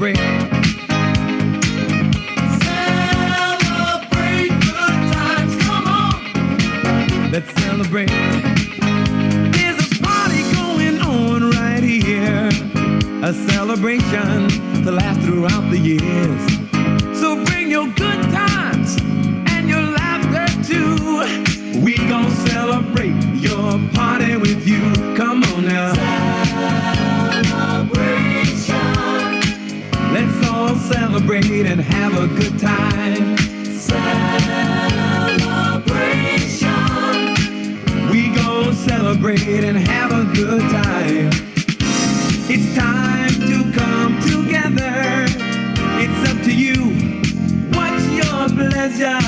celebrate. Celebrate good times, come on. Let's celebrate. There's a party going on right here. A celebration to last throughout the years. So bring your good times and your laughter too. We gon' celebrate your party with you. Come on now. Celebration. Let's all celebrate and have a good time. Celebration. We gon' celebrate and have a good time. It's time to come together. It's up to you. What's your pleasure?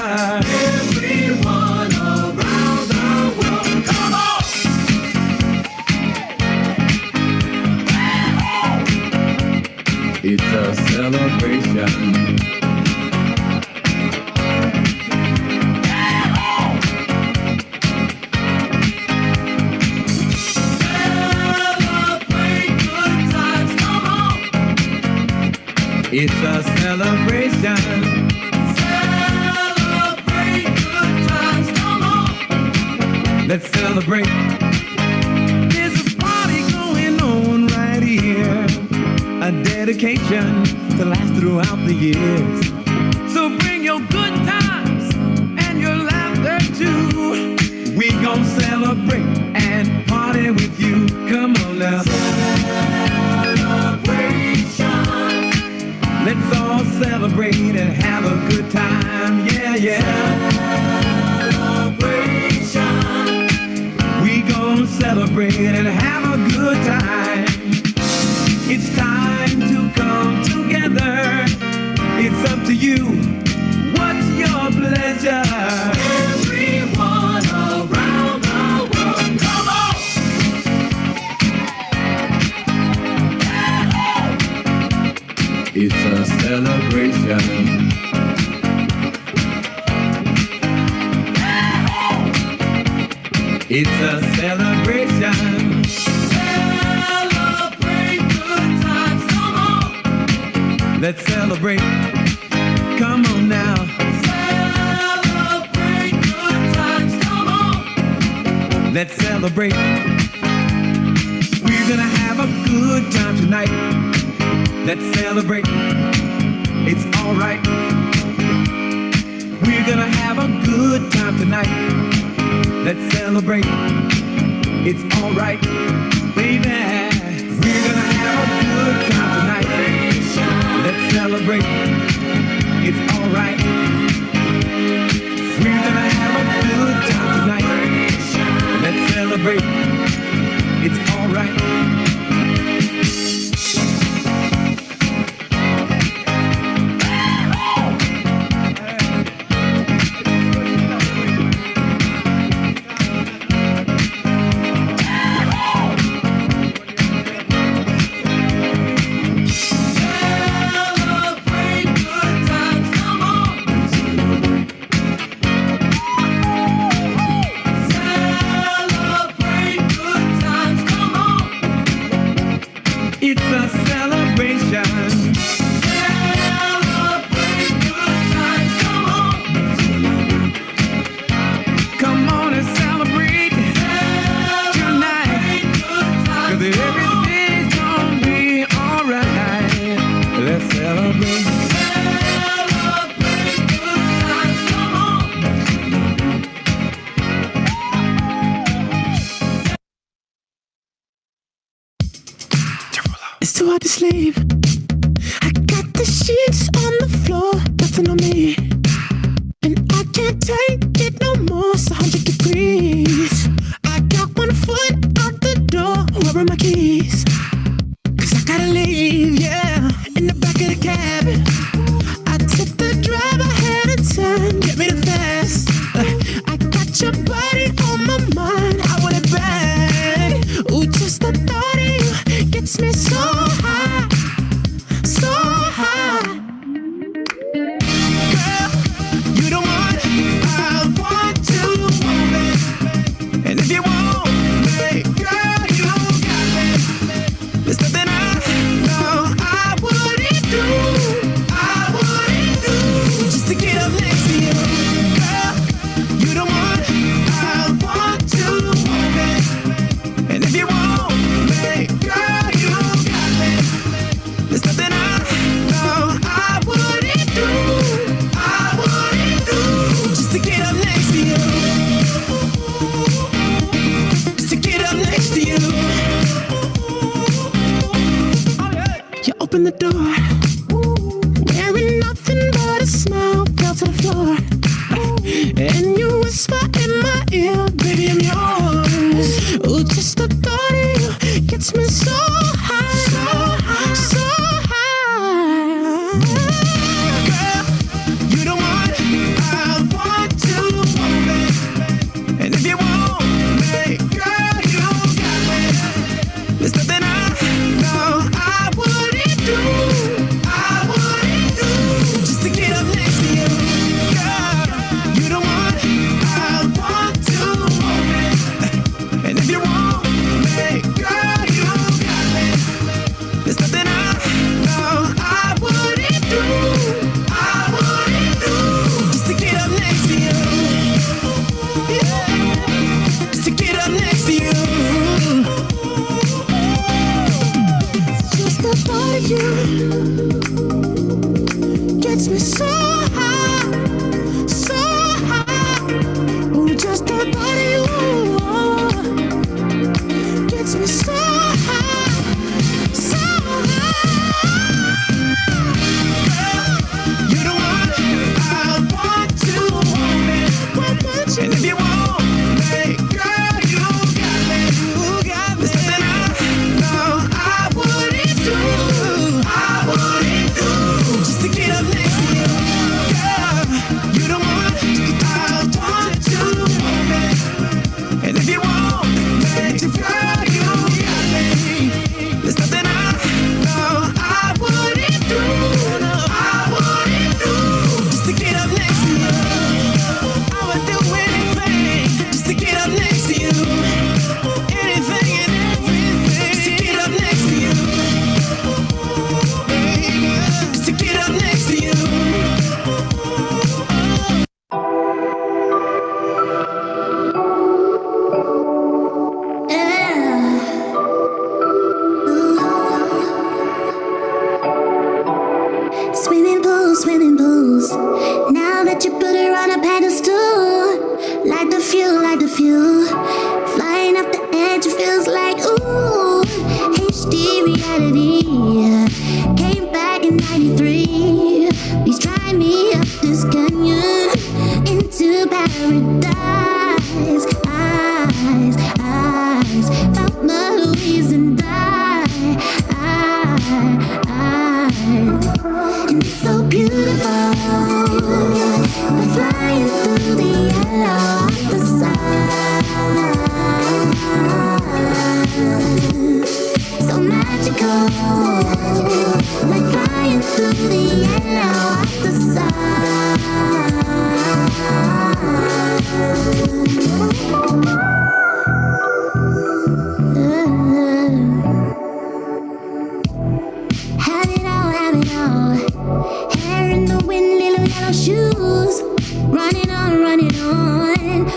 Everyone around the world, come on! It's a celebration. It's a celebration. Celebrate good times, come on. Let's celebrate. There's a party going on right here. A dedication to last throughout the years. So bring your good times and your laughter too. We gon' celebrate and party with you. Come on now. Let's all celebrate and have a good time, yeah, yeah. Celebration. We gon' celebrate and have a good time. It's time to come together. It's up to you. What's your pleasure? Everyone around the world, come on! It's a celebration. It's a celebration. Celebrate good times, come on. Let's celebrate. Come on now. Celebrate good times, come on. Let's celebrate. We're gonna have a good time tonight. Let's celebrate. It's alright. We're gonna have a good time tonight. Let's celebrate. It's alright, baby. We're gonna have a good time tonight. Let's celebrate. It's alright. We're gonna have a good time tonight. Let's celebrate. It's alright. It's a celebration. Celebrate good times, come on. Come on and celebrate tonight. 'Cause everything's gonna be alright. Let's celebrate. Celebrate good times, come on. It's too hard to sleep. I got the sheets on the floor, nothing on me. And I can't take it no more, it's 100 degrees. I got one foot out the door, where are my keys? 'Cause I gotta leave, yeah, in the back of the cab. I took the drive ahead of time, get me the fast. I got your body on my mind, I want it bad. Ooh, just the thought of you gets me so high, so high. Girl, you the one I want to want me. And if you want me, girl, you got me. There's nothing I know I wouldn't do. open the door. Wearing nothing but a smile, fell to the floor. And you whisper in my ear, baby, I'm yours. Ooh, just the thought of you gets me so high, so high, so high. Girl, you the one I want to want me. And if you want me, girl, you got me. There's nothing I know I wouldn't do, I wouldn't do, just to get up next to you. Girl, you the one I want to want me. And if you want me, girl, you got me. There's nothing I know I wouldn't do, I wouldn't do, just to get up next to you. Yeah, just to get up next to you. Just the thought of you gets me so high, so high. Ooh, just the thought of you gets me so high, so high. You the one I want to want me. And if you want me, girl, you got me. You got me. There's nothing I know I wouldn't do, I wouldn't do, just to get up next to you. Girl, you the one I want to want me. And if you want me, girl, you got me. There's nothing I know I wouldn't do, no, I wouldn't do, just to get up next to you. I would do anything just to get up next to you. Anything and everything just to get up next to you. Baby, just to get up next to you. Swimming pools. Now that you put her on a pedestal, like the fuel. Flying off the edge, it feels like ooh, HD reality. Came back in '93. Please try me up this canyon into paradise. Eyes, felt my Louise and and it's so beautiful. We're flying through the yellow of the sun. So magical. Like flying through the yellow of the Have it all. Hair in the wind, little yellow shoes. Running on.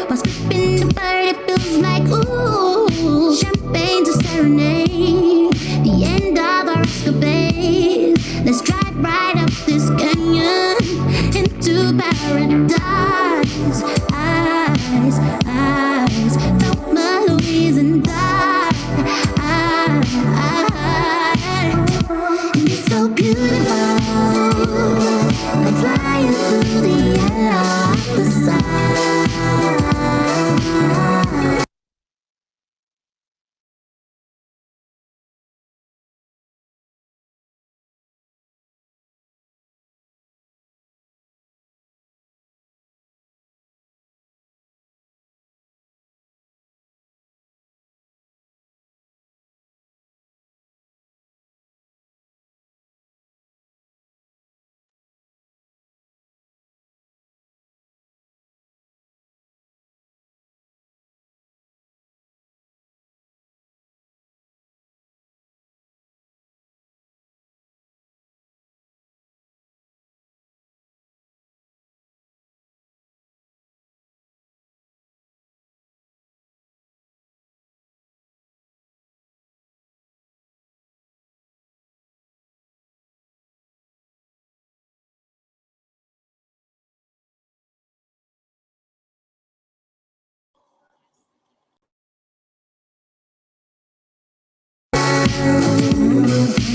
While skipping the bird, it feels like ooh, champagne to serenade. The end of our escapades. Let's drive right up this canyon into paradise. Eyes, felt my Louise and and it's so beautiful. Like flying through the yellow of the sun.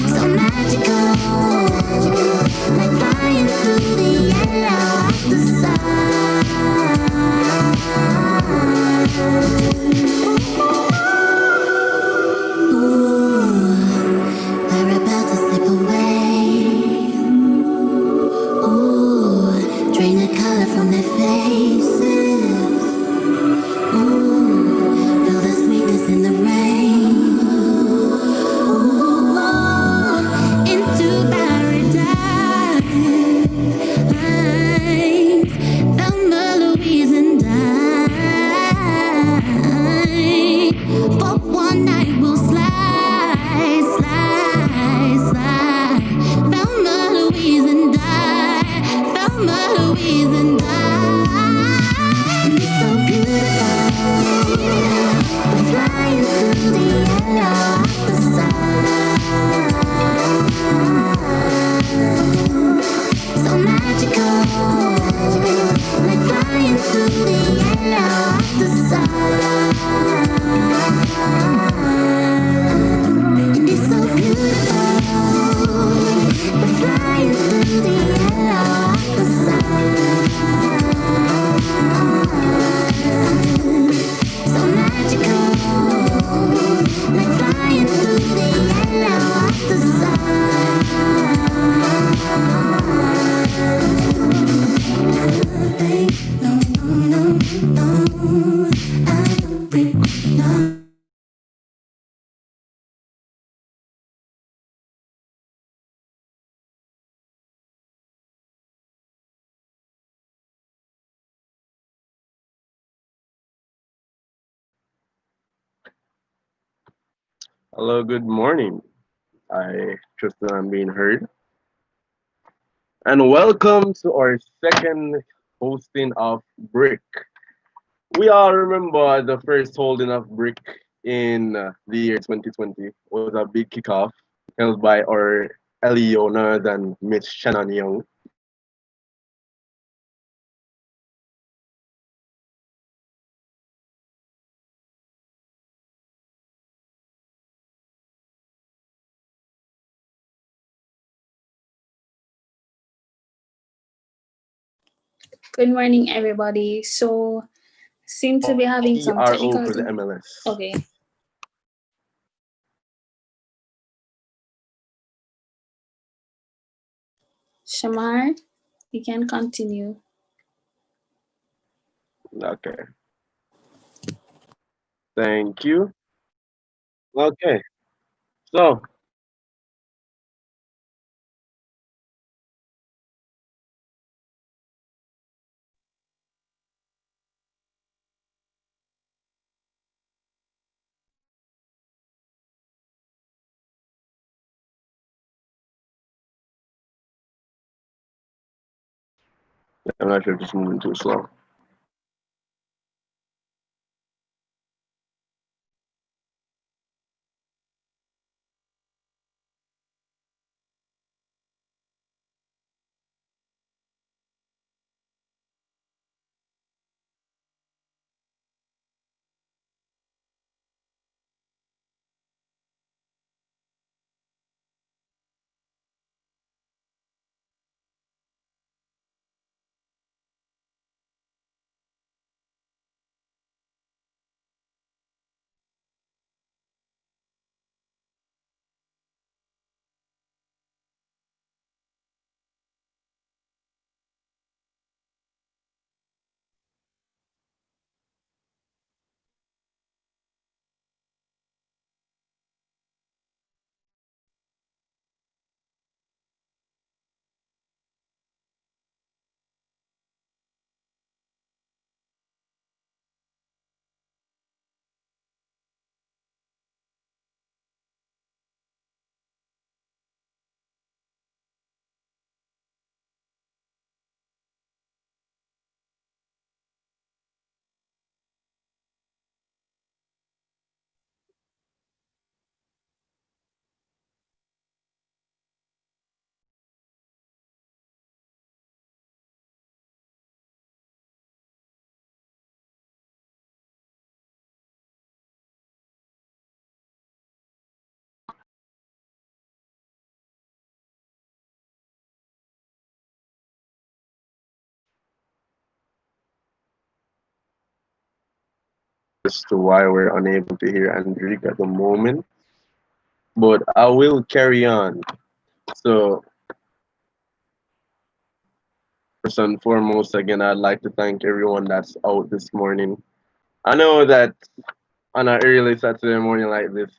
So magical. Hello, good morning. I trust that I'm being heard. And welcome to our second hosting of Brick. We all remember the first holding of Brick in the year 2020 was a big kickoff held by our LEO none than Miss Shannon Young. Good morning, everybody. So, seem to be having some PRO technical. for the MLS. Okay, Shamar, you can continue. Okay, thank you. Okay, so I'm not sure if it's moving too slow. As to why we're unable to hear Andrick at the moment, but I will carry on. So, first and foremost, again, I'd like to thank everyone that's out this morning. I know that on an early Saturday morning like this,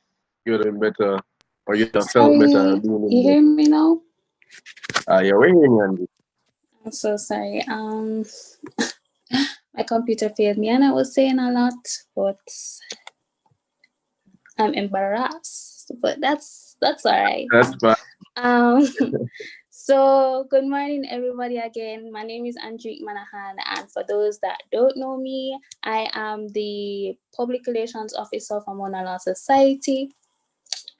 you would have been better, or you'd have felt better Sorry, being in you bed. hear me now? Yeah, we're hearing you, Andy. I'm so sorry. My computer failed me, and I was saying a lot, but I'm embarrassed. But that's all right. That's fine. Um, so good morning, everybody. Again, my name is Andrick Manahan, and for those that don't know me, I am the Public Relations Officer for Mona Law Society,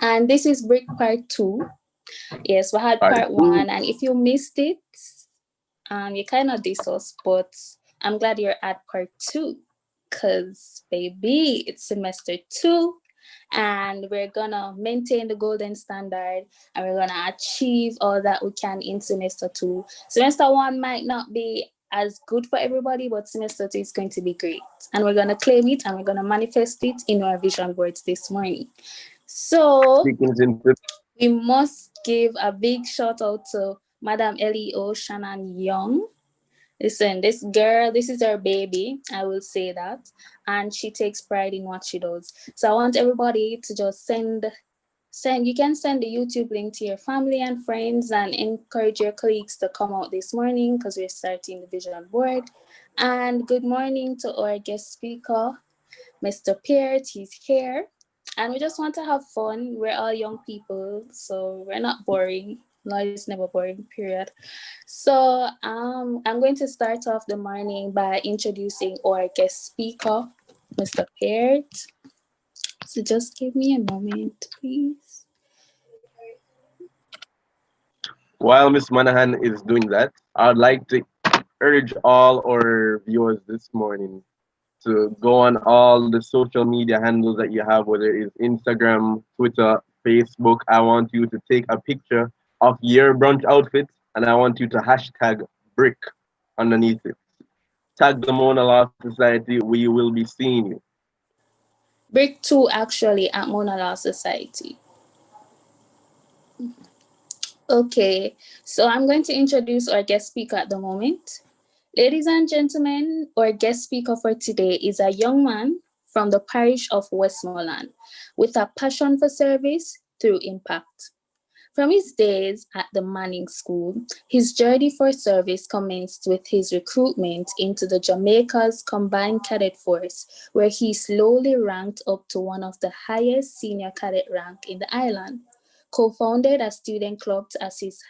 and this is Brick Part Two. Yes, we had Part Part two. One, and if you missed it, you kind of diss us, but I'm glad you're at Part Two, cause baby, it's semester two, and we're gonna maintain the golden standard, and we're gonna achieve all that we can in semester two. Semester one might not be as good for everybody, but semester two is going to be great, and we're gonna claim it and we're gonna manifest it in our vision boards this morning. So Speaking into we must give a big shout out to Madam Leo Shannon Young. Listen, this girl, this is her baby. I will say that. And she takes pride in what she does. So I want everybody to just send you can send the YouTube link to your family and friends and encourage your colleagues to come out this morning because we're starting the vision board. And good morning to our guest speaker, Mr. Peart. He's here. And we just want to have fun. We're all young people, so we're not boring. Law is never boring, period. So I'm going to start off the morning by introducing our guest speaker, Mr. Peart. So just give me a moment, please. While Miss Manahan is doing that, I'd like to urge all our viewers this morning to go on all the social media handles that you have, whether it's Instagram, Twitter, Facebook. I want you to take a picture of your brunch outfit and I want you to hashtag brick underneath it. Tag the Mona Law Society. We will be seeing you. Brick 2 actually at Mona Law Society. Okay, so I'm going to introduce our guest speaker at the moment. Ladies and gentlemen, our guest speaker for today is a young man from the parish of Westmoreland with a passion for service through impact. From his days at the Manning School, his journey for service commenced with his recruitment into the Jamaica's Combined Cadet Force, where he slowly ranked up to one of the highest senior cadet rank in the island. Co-founded a student club to assist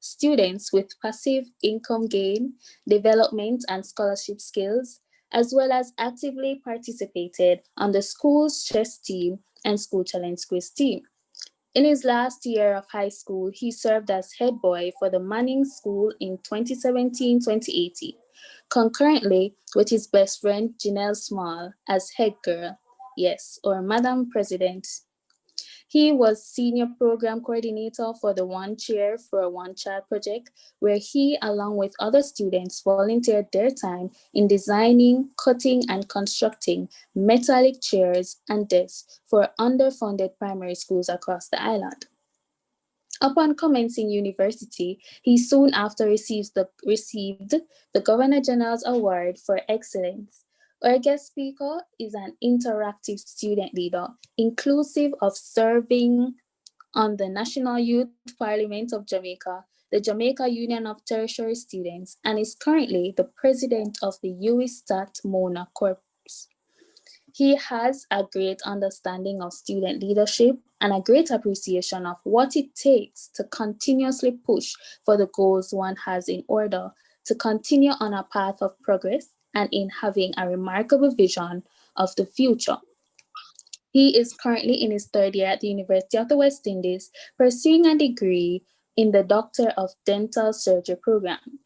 students with passive income gain, development, and scholarship skills, as well as actively participated on the school's chess team and school challenge quiz team. In his last year of high school, he served as head boy for the Manning School in 2017-2018, concurrently with his best friend Janelle Small as head girl, yes, or Madam President. He was senior program coordinator for the One Chair for a One Child project, where he, along with other students, volunteered their time in designing, cutting, and constructing metallic chairs and desks for underfunded primary schools across the island. Upon commencing university, he soon after received the Governor General's Award for Excellence. Our guest speaker is an interactive student leader, inclusive of serving on the National Youth Parliament of Jamaica, the Jamaica Union of Tertiary Students, and is currently the president of the UWI Mona Corps. He has a great understanding of student leadership and a great appreciation of what it takes to continuously push for the goals one has in order to continue on a path of progress and in having a remarkable vision of the future. He is currently in his third year at the University of the West Indies, pursuing a degree in the Doctor of Dental Surgery program.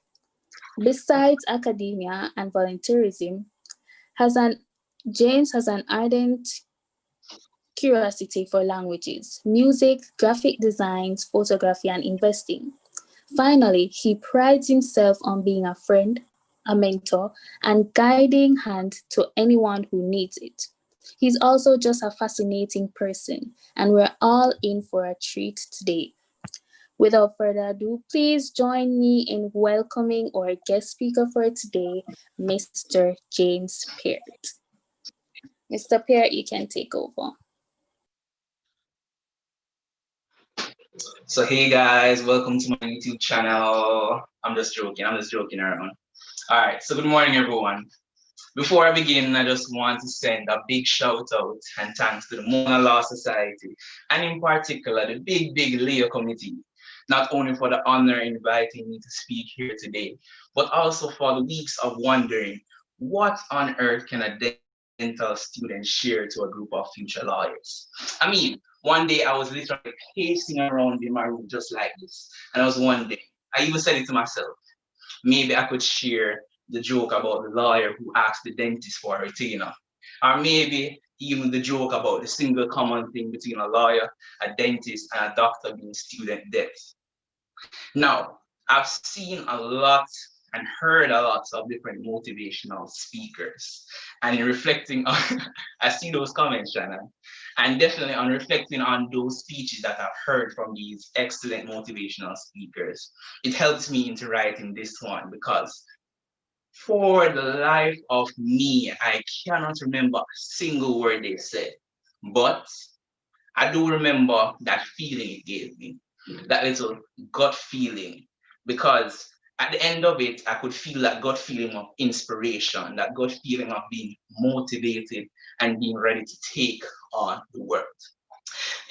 Besides academia and volunteerism, James has an ardent curiosity for languages, music, graphic designs, photography, and investing. Finally, he prides himself on being a friend, a mentor, and guiding hand to anyone who needs it. He's also just a fascinating person, and we're all in for a treat today. Without further ado, please join me in welcoming our guest speaker for today, Mr. James Peart. Mr. Peart, you can take over. So hey guys, welcome to my YouTube channel. I'm just joking around. All right, so good morning everyone. Before I begin, I just want to send a big shout out and thanks to the Mona Law Society, and in particular the big Leo committee, not only for the honor inviting me to speak here today, but also for the weeks of wondering what on earth can a dental student share to a group of future lawyers. I mean, one day I was literally pacing around in my room just like this, and I was wondering, I even said it to myself, maybe I could share the joke about the lawyer who asked the dentist for a retainer. Or maybe even the joke about the single common thing between a lawyer, a dentist, and a doctor being student debt. Now, I've seen a lot and heard a lot of different motivational speakers. And in reflecting on, I see those comments, Shannon, and definitely on reflecting on those speeches that I've heard from these excellent motivational speakers, it helps me into writing this one because for the life of me, I cannot remember a single word they said, but I do remember that feeling it gave me, that little gut feeling, because at the end of it, I could feel that gut feeling of inspiration, that gut feeling of being motivated and being ready to take on the world.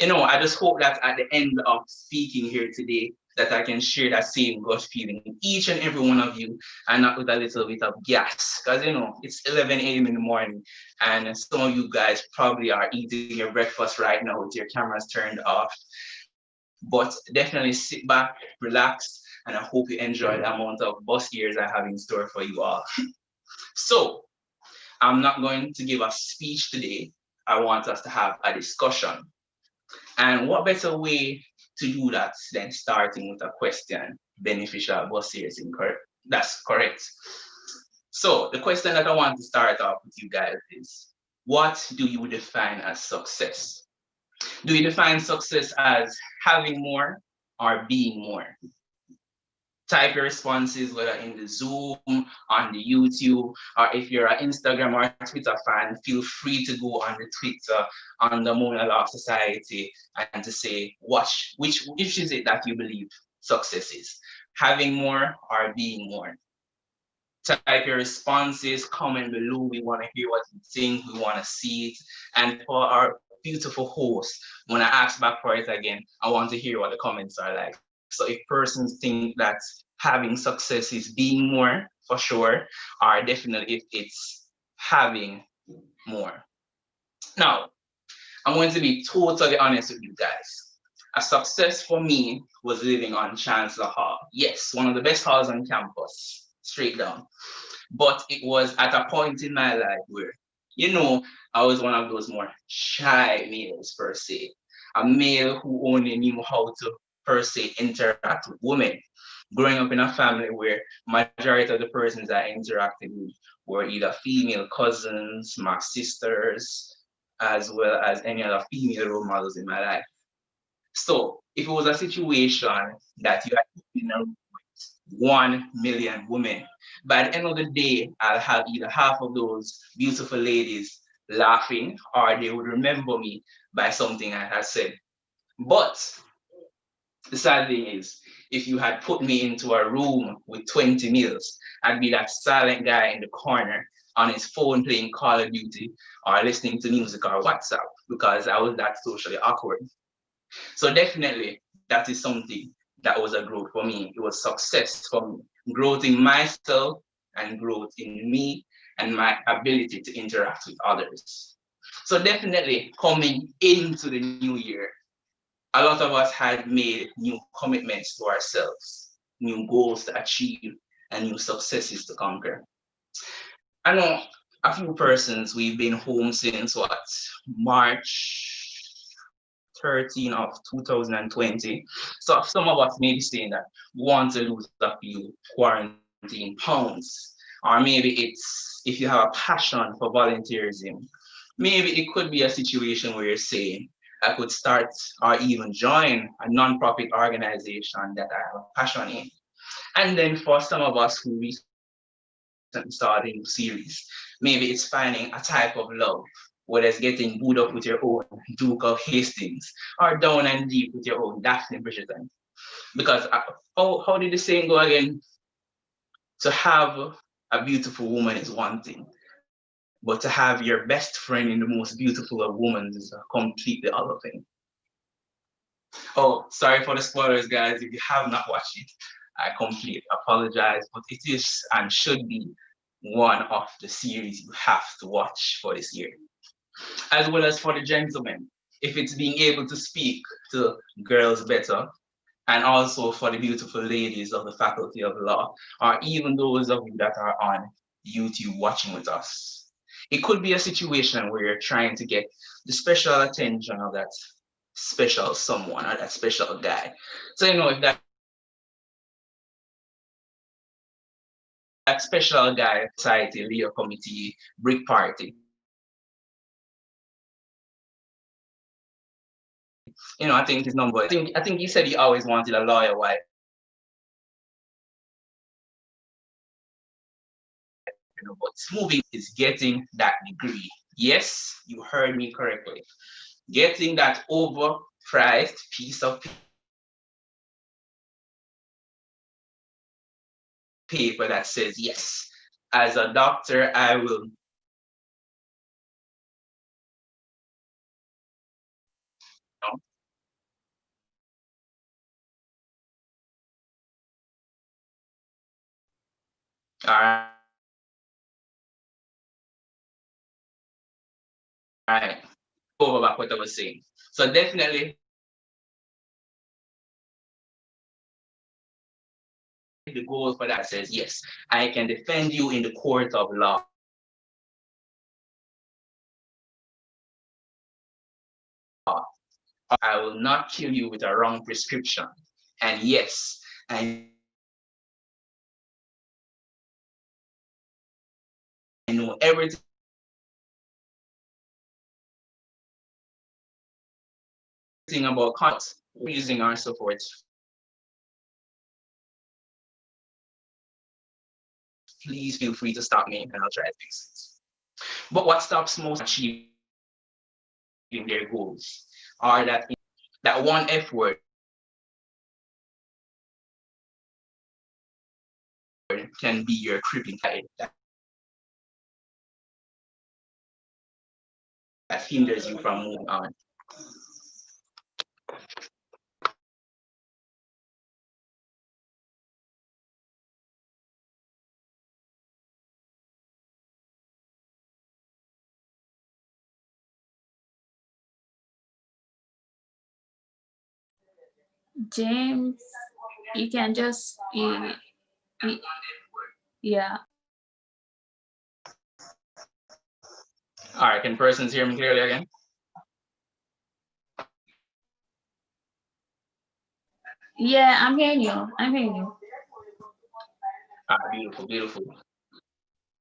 I just hope that at the end of speaking here today, that I can share that same gut feeling with each and every one of you, and not with a little bit of gas. Because it's 11 a.m. in the morning, and some of you guys probably are eating your breakfast right now with your cameras turned off. But definitely sit back, relax, and I hope you enjoy the amount of bus years I have in store for you all. So, I'm not going to give a speech today. I want us to have a discussion. And what better way to do that than starting with a question? Beneficial bus years incorrect. That's correct. So the question that I want to start off with you guys is, what do you define as success? Do you define success as having more or being more? Type your responses, whether in the Zoom, on the YouTube, or if you're an Instagram or Twitter fan, feel free to go on the Twitter, on the Mona Law Society, and to say which is it that you believe success is? Having more or being more? Type your responses, comment below. We want to hear what you think, we want to see it. And for our beautiful host, when I ask back for it again, I want to hear what the comments are like. So if persons think that having success is being more, for sure, or definitely if it's having more. Now, I'm going to be totally honest with you guys. A success for me was living on Chancellor Hall. Yes, one of the best halls on campus, straight down. But it was at a point in my life where, I was one of those more shy males per se. A male who only knew how to per se interact with women. Growing up in a family where majority of the persons I interacted with were either female cousins, my sisters, as well as any other female role models in my life. So if it was a situation that you had in a room with 1 million women, by the end of the day, I'll have either half of those beautiful ladies laughing or they would remember me by something I had said. But the sad thing is, if you had put me into a room with 20 males, I'd be that silent guy in the corner on his phone playing Call of Duty or listening to music or WhatsApp because I was that socially awkward. So definitely that is something that was a growth for me. It was success for me. Growth in myself and growth in me and my ability to interact with others. So definitely coming into the new year, a lot of us had made new commitments to ourselves, new goals to achieve, and new successes to conquer. I know a few persons, we've been home since March 13 of 2020. So some of us may be saying that we want to lose a few quarantine pounds. Or maybe it's if you have a passion for volunteerism. Maybe it could be a situation where you're saying, I could start or even join a non-profit organization that I have a passion in. And then for some of us who recently started a new series, maybe it's finding a type of love, whether it's getting booed up with your own Duke of Hastings or down and deep with your own Daphne Bridgerton. Because how did the saying go again? To have a beautiful woman is one thing, but to have your best friend in the most beautiful of women is a completely other thing. Oh, sorry for the spoilers, guys. If you have not watched it, I completely apologize, but it is and should be one of the series you have to watch for this year. As well as for the gentlemen, if it's being able to speak to girls better, and also for the beautiful ladies of the Faculty of Law, or even those of you that are on YouTube watching with us. It could be a situation where you're trying to get the special attention of that special someone or that special guy. So, if that special guy, society, Leo committee, brick party, I think his number, I think he said he always wanted a lawyer wife. But moving is getting that degree. Yes, you heard me correctly. Getting that overpriced piece of paper that says yes. As a doctor, I will all right, over back what I was saying. So definitely the goal for that says yes, I can defend you in the court of law. I will not kill you with a wrong prescription. And yes, I know everything about cuts using our support. Please feel free to stop me and I'll try to fix it. But what stops most achieving their goals are that one F word can be your crippling tide that hinders you from moving on. James, you can just yeah. All right, can persons hear me clearly again? Yeah, I'm hearing you. I'm hearing you. Beautiful, beautiful.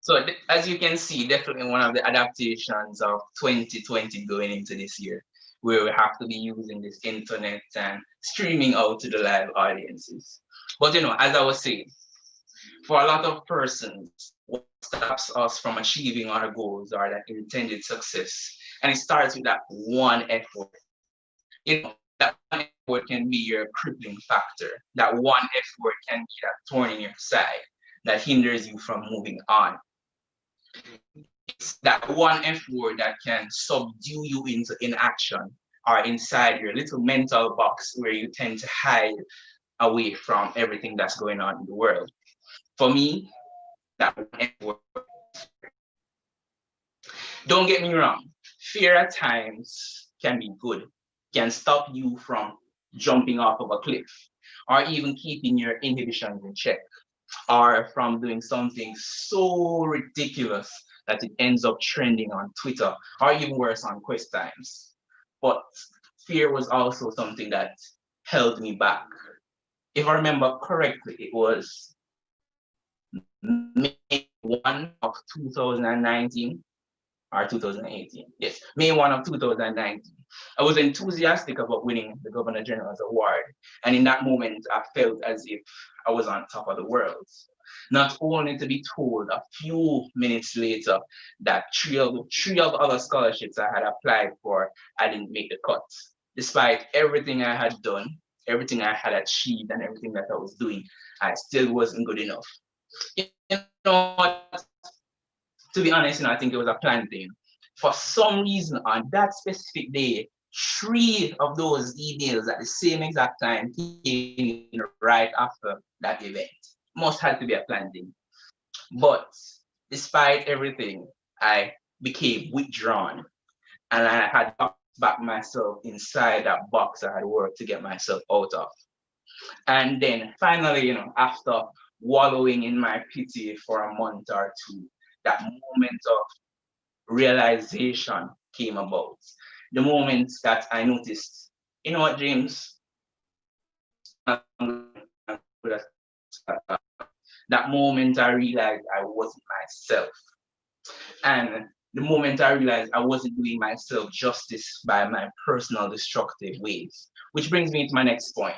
So as you can see, definitely one of the adaptations of 2020 going into this year, where we have to be using this internet and streaming out to the live audiences. But as I was saying, for a lot of persons, what stops us from achieving our goals are that intended success. And it starts with that one effort. That one effort can be your crippling factor. That one effort can be that thorn in your side that hinders you from moving on. It's that one F word that can subdue you into inaction or inside your little mental box where you tend to hide away from everything that's going on in the world. For me, that one F word. Don't get me wrong, fear at times can be good, can stop you from jumping off of a cliff or even keeping your inhibitions in check, or from doing something so ridiculous that it ends up trending on Twitter, or even worse, on Quest Times. But fear was also something that held me back. If I remember correctly, it was May 1 of 2019 or 2018. Yes, May 1 of 2019. I was enthusiastic about winning the Governor General's Award. And in that moment, I felt as if I was on top of the world. Not only to be told a few minutes later that three of other scholarships I had applied for, I didn't make the cut. Despite everything I had done, everything I had achieved, and everything that I was doing, I still wasn't good enough. You know, to be honest, I think it was a planned thing. For some reason, on that specific day, 3 of those emails at the same exact time came right after that event. Must have to be a planned thing. But despite everything, I became withdrawn, and I had back myself inside that box I had worked to get myself out of. And then finally, after wallowing in my pity for a month or two, that moment of realization came about. The moment that I noticed, you know what, James? That moment I realized I wasn't myself. And the moment I realized I wasn't doing myself justice by my personal destructive ways. Which brings me to my next point.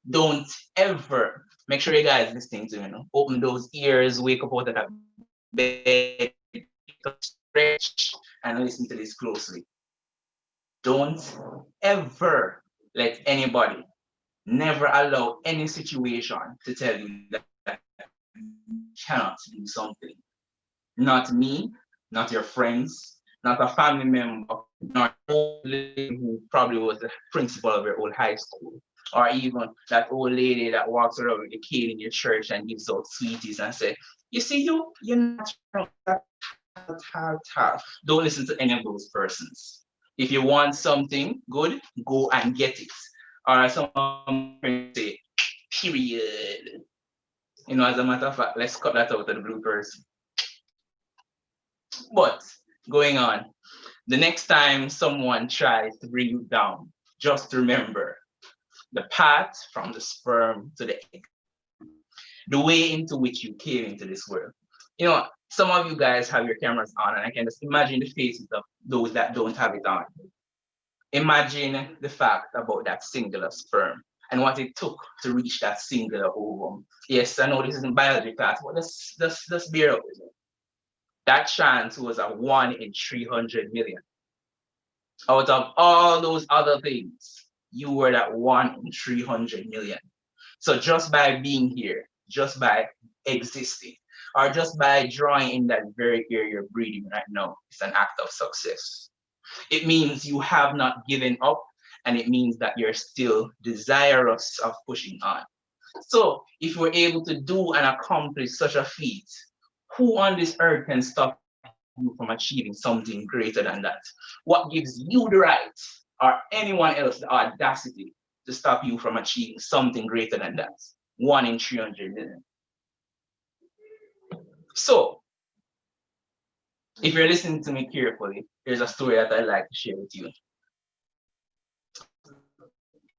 Don't ever, make sure you guys listening to me, open those ears, wake up out of that bed, stretch, and listen to this closely. Don't ever let anybody, never allow any situation to tell you that cannot do something. Not me, not your friends, not a family member, not old lady who probably was the principal of your old high school, or even that old lady that walks around with the kid in your church and gives out sweeties and say, you see, you're not tough. Don't listen to any of those persons. If you want something good, go and get it. Or someone say, period. You know, as a matter of fact, let's cut that out of the blue person. But going on, the next time someone tries to bring you down, just remember the path from the sperm to the egg, the way into which you came into this world. You know, some of you guys have your cameras on, and I can just imagine the faces of those that don't have it on. Imagine the fact about that singular sperm and what it took to reach that singular ovum. Yes, I know this isn't biology class, but let's bear up with it. That chance was a 1 in 300 million. Out of all those other things, you were that 1 in 300 million. So just by being here, just by existing, or just by drawing in that very air you're breathing right now, it's an act of success. It means you have not given up, and it means that you're still desirous of pushing on. So if we're able to do and accomplish such a feat, who on this earth can stop you from achieving something greater than that? What gives you the right, or anyone else the audacity, to stop you from achieving something greater than that? 1 in 300 million. So, if you're listening to me carefully, there's a story that I'd like to share with you.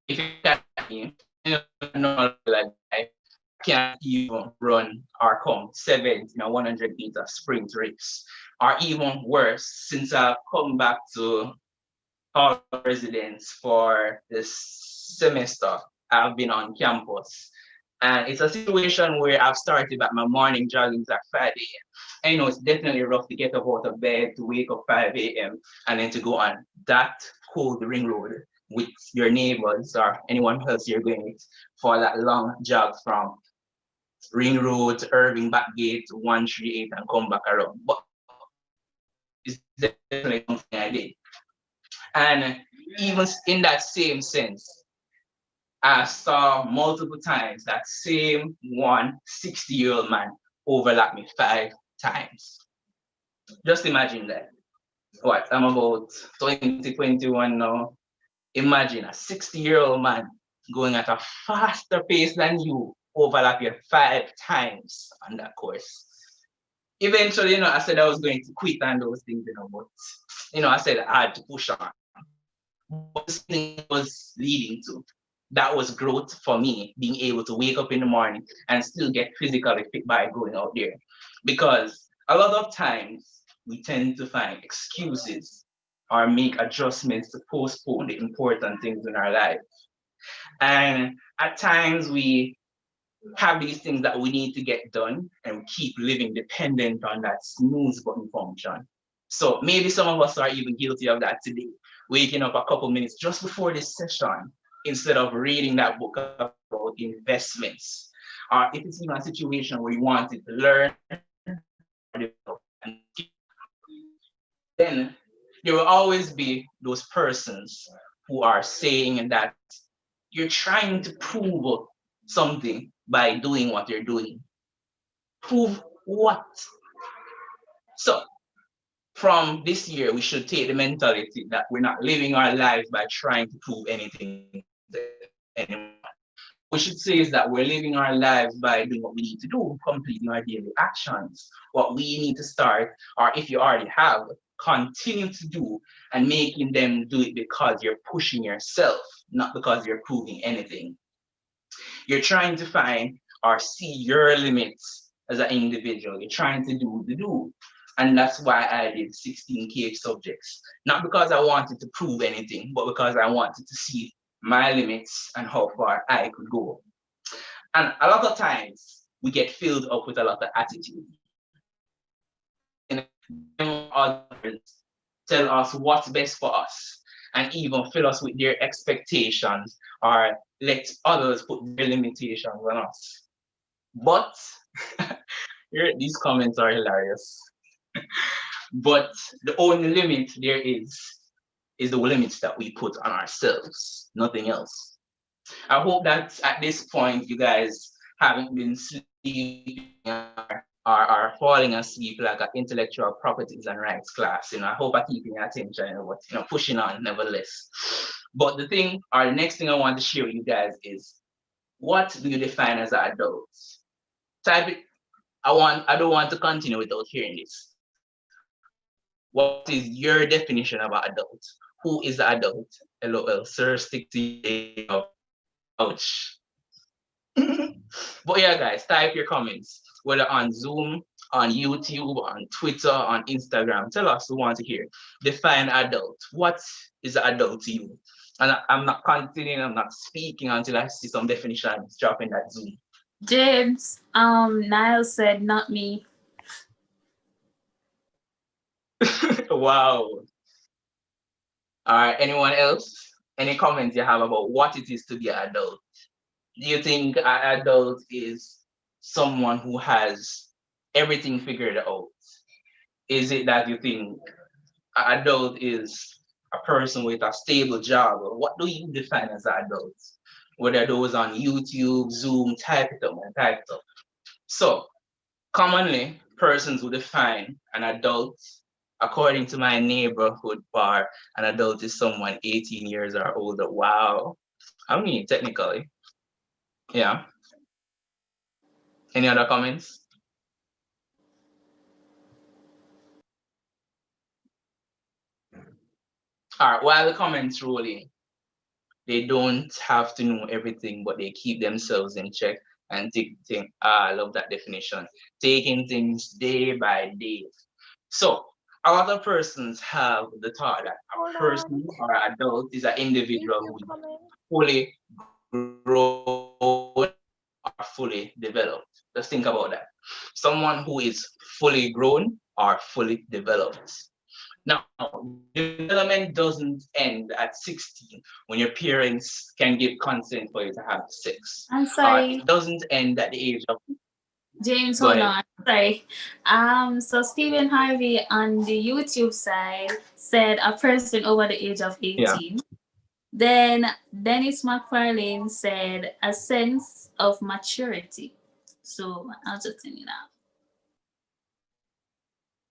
If you can't me, you know, like I can't even run or come 7th in a 100-meter sprint race, or even worse, since I've come back to our residence for this semester, I've been on campus. And it's a situation where I've started at my morning joggings at 5 a.m. And you know, it's definitely rough to get up out of bed, to wake up 5 a.m. and then to go on that cold ring road with your neighbors or anyone else you're going with for that long jog from Ring Road to Irving Backgate to 138 and come back around. But it's definitely something I did. And even in that same sense, I saw multiple times that same 60-year-old man overlap me 5 times. Just imagine that. What, I'm about 2021 now. Imagine a 60-year-old man going at a faster pace than you, overlap you 5 times on that course. Eventually, you know, I said I was going to quit and those things, you know, but, you know, I said I had to push on. What this thing was leading to, that was growth for me, being able to wake up in the morning and still get physically fit by going out there. Because a lot of times we tend to find excuses or make adjustments to postpone the important things in our life. And at times we have these things that we need to get done and we keep living dependent on that snooze button function. So maybe some of us are even guilty of that today, waking up a couple minutes just before this session instead of reading that book about investments. Or if it's even a situation where you wanted to learn, then there will always be those persons who are saying that you're trying to prove something by doing what you're doing. Prove what? So from this year, we should take the mentality that we're not living our lives by trying to prove anything to anyone. We should say is that we're living our lives by doing what we need to do, completing our daily actions, what we need to start, or if you already have, continue to do, and making them do it because you're pushing yourself, not because you're proving anything. You're trying to find or see your limits as an individual. You're trying to do the do. And that's why I did 16K subjects. Not because I wanted to prove anything, but because I wanted to see my limits and how far I could go. And a lot of times we get filled up with a lot of attitude. And others tell us what's best for us and even fill us with their expectations or let others put their limitations on us. But These comments are hilarious. But the only limit there is the limits that we put on ourselves, nothing else. I hope that at this point you guys haven't been sleeping or falling asleep like an intellectual properties and rights class. I hope I'm keeping your attention, but pushing on nevertheless. But the thing, or the next thing I want to share with you guys is, what do you define as an adult? Type it. I don't want to continue without hearing this. What is your definition of an adult? Who is the adult? LOL. Sir, stick to your ouch. But yeah, guys, type your comments, whether on Zoom, on YouTube, on Twitter, on Instagram. Tell us, we want to hear. Define adult. What is adult to you? And I'm not continuing, I'm not speaking until I see some definitions drop in that Zoom. James, Niall said, not me. Wow. All right, anyone else? Any comments you have about what it is to be an adult? Do you think an adult is someone who has everything figured out? Is it that you think an adult is a person with a stable job? Or what do you define as an adult? Whether those on YouTube, Zoom, type it up and type it up. So, commonly, persons who define an adult, according to my neighborhood bar, an adult is someone 18 years or older. Wow. I mean, technically. Yeah. Any other comments? All right, while the comments rolling, they don't have to know everything, but they keep themselves in check and think. I love that definition. Taking things day by day. So a lot of persons have the thought that a person or an adult is an individual who is fully grown or fully developed. Just think about that. Someone who is fully grown or fully developed. Now, development doesn't end at 16 when your parents can give consent for you to have sex. I'm sorry. It doesn't end at the age of... James, Go hold ahead. on. Sorry. So Stephen Harvey on the YouTube side said a person over the age of 18. Yeah. Then Dennis McFarlane said a sense of maturity. So I'll just turn it out.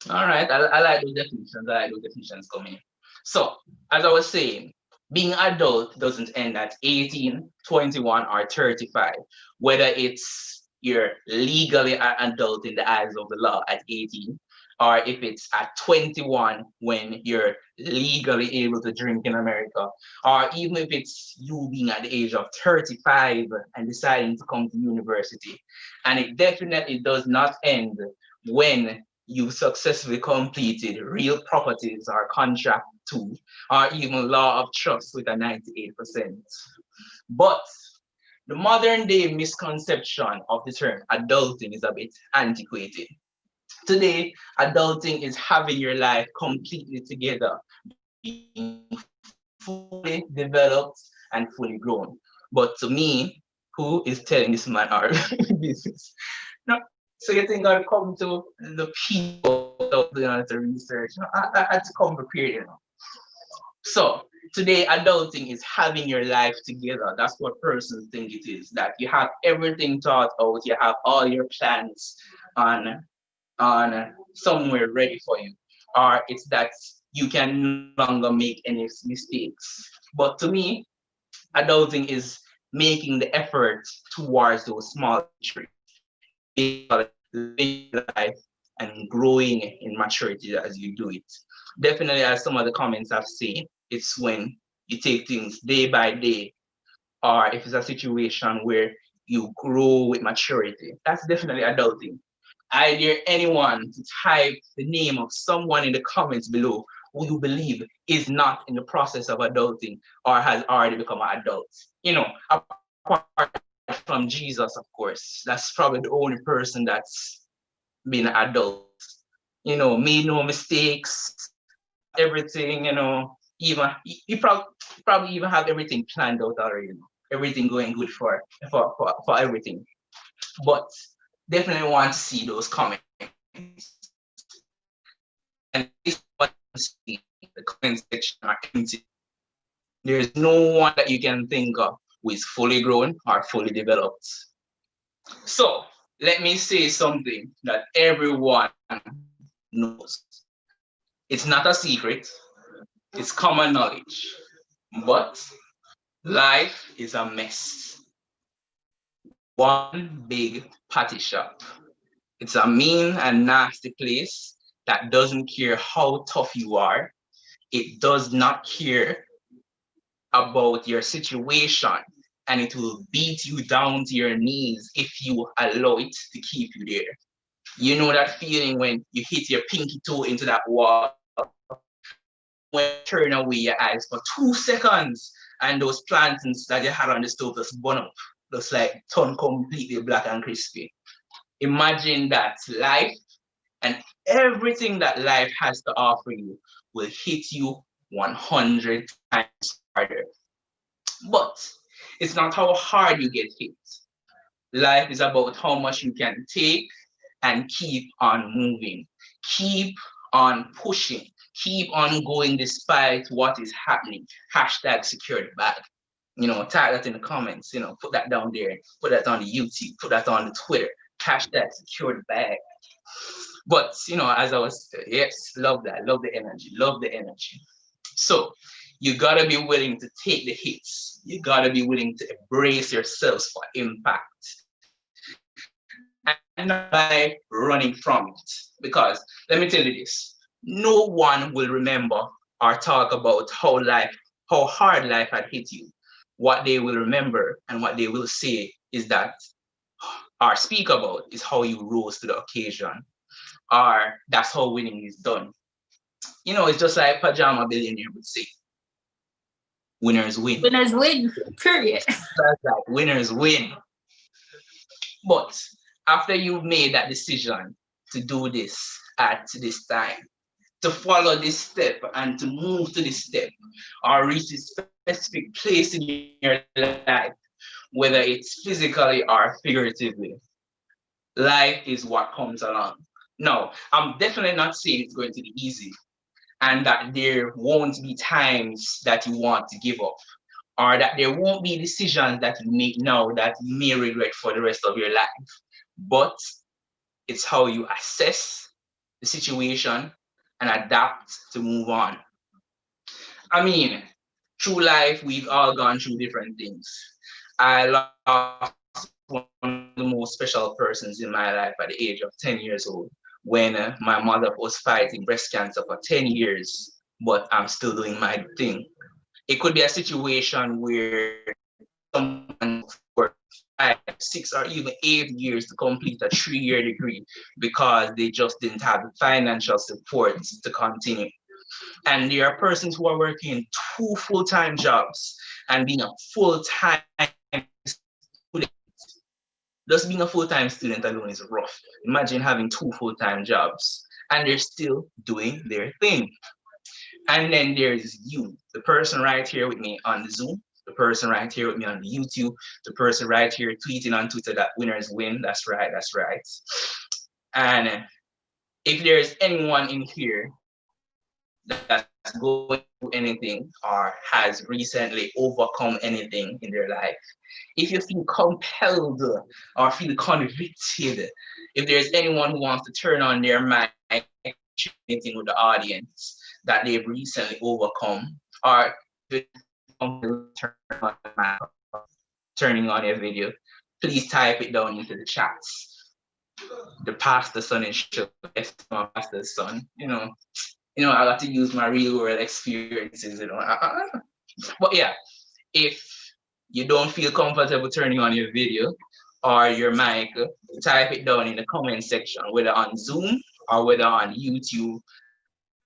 All right, I like those definitions. I like those definitions coming. So, as I was saying, being adult doesn't end at 18, 21, or 35. Whether it's you're legally an adult in the eyes of the law at 18, or if it's at 21 when you're legally able to drink in America, or even if it's you being at the age of 35 and deciding to come to university. And it definitely does not end when you successfully completed real properties or contract 2, or even law of trust with a 98%. But the modern day misconception of the term adulting is a bit antiquated. Today, adulting is having your life completely together, being fully developed and fully grown. But to me, who is telling this man our business? No. So you think I'll come to the people without doing the research? I had to come prepared, So today, adulting is having your life together. That's what persons think it is. That you have everything thought out, you have all your plans on somewhere ready for you, or it's that you can no longer make any mistakes. But to me, adulting is making the effort towards those small victories, living life and growing in maturity as you do it. Definitely, as some of the comments I've seen, it's when you take things day by day, or if it's a situation where you grow with maturity. That's definitely adulting. I dare anyone to type the name of someone in the comments below who you believe is not in the process of adulting or has already become an adult. Apart from Jesus, of course, that's probably the only person that's been an adult. Made no mistakes, everything, even you probably even have everything planned out already, everything going good for everything. But definitely want to see those comments. And this what you see in the comment section are empty. There's no one that you can think of who is fully grown or fully developed. So let me say something that everyone knows. It's not a secret, it's common knowledge. But life is a mess. One big patty shop. It's a mean and nasty place that doesn't care how tough you are. It does not care about your situation, and it will beat you down to your knees if you allow it to keep you there. You know that feeling when you hit your pinky toe into that wall, when you turn away your eyes for 2 seconds, and those plantains that you had on the stove just burn up, just like turn completely black and crispy. Imagine that life and everything that life has to offer you will hit you 100 times harder. But it's not how hard you get hit. Life is about how much you can take and keep on moving, keep on pushing, keep on going despite what is happening. Hashtag secure the bag. Type that in the comments, put that down there, put that on the YouTube, put that on the Twitter. Hashtag secure the bag. But as I was, yes, love that, love the energy, love the energy. So you gotta be willing to take the hits. You gotta be willing to embrace yourselves for impact and not by running from it. Because let me tell you this, no one will remember or talk about how hard life had hit you. What they will remember and what they will say is that, or speak about, is how you rose to the occasion, or that's how winning is done. It's just like Pajama Billionaire would say, winners win. Winners win, period. That's like winners win. But after you've made that decision to do this at this time, to follow this step and to move to this step or reach this specific place in your life, whether it's physically or figuratively, life is what comes along. No, I'm definitely not saying it's going to be easy and that there won't be times that you want to give up, or that there won't be decisions that you make now that you may regret for the rest of your life. But it's how you assess the situation and adapt to move on. I mean, through life, we've all gone through different things. I lost one of the most special persons in my life at the age of 10 years old, when my mother was fighting breast cancer for 10 years, but I'm still doing my thing. It could be a situation where someone worked 5, 6, or even 8 years to complete a 3-year degree because they just didn't have the financial support to continue. And there are persons who are working 2 full-time jobs and being a full-time student. Just being a full-time student alone is rough. Imagine having 2 full-time jobs and they're still doing their thing. And then there's you, the person right here with me on the Zoom, the person right here with me on the YouTube, the person right here tweeting on Twitter that winners win. That's right, that's right. And if there's anyone in here that's going through anything or has recently overcome anything in their life, if you feel compelled or feel convicted, if there's anyone who wants to turn on their mic, anything with the audience that they've recently overcome, or turning on your video, please type it down into the chats. The pastor's son is sure. Yes, my pastor's son. I got to use my real world experiences. But yeah, if you don't feel comfortable turning on your video or your mic, type it down in the comment section, whether on Zoom or whether on YouTube.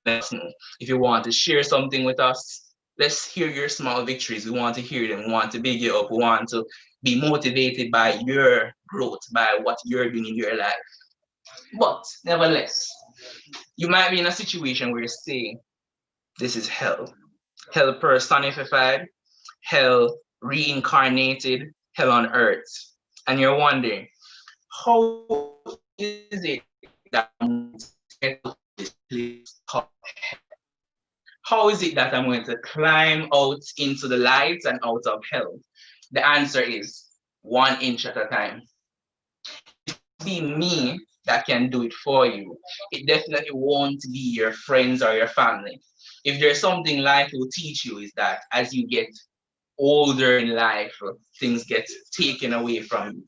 Let us know. If you want to share something with us, let's hear your small victories. We want to hear them. We want to big you up. We want to be motivated by your growth, by what you're doing in your life. But nevertheless, you might be in a situation where you say, this is hell. Hell personified, hell reincarnated, hell on earth. And you're wondering, how is it that I'm going to get to this place called hell? How is it that I'm going to climb out into the light and out of hell? The answer is 1 inch at a time. Be me that can do it for you. It definitely won't be your friends or your family. If there's something life will teach you, is that as you get older in life, things get taken away from you.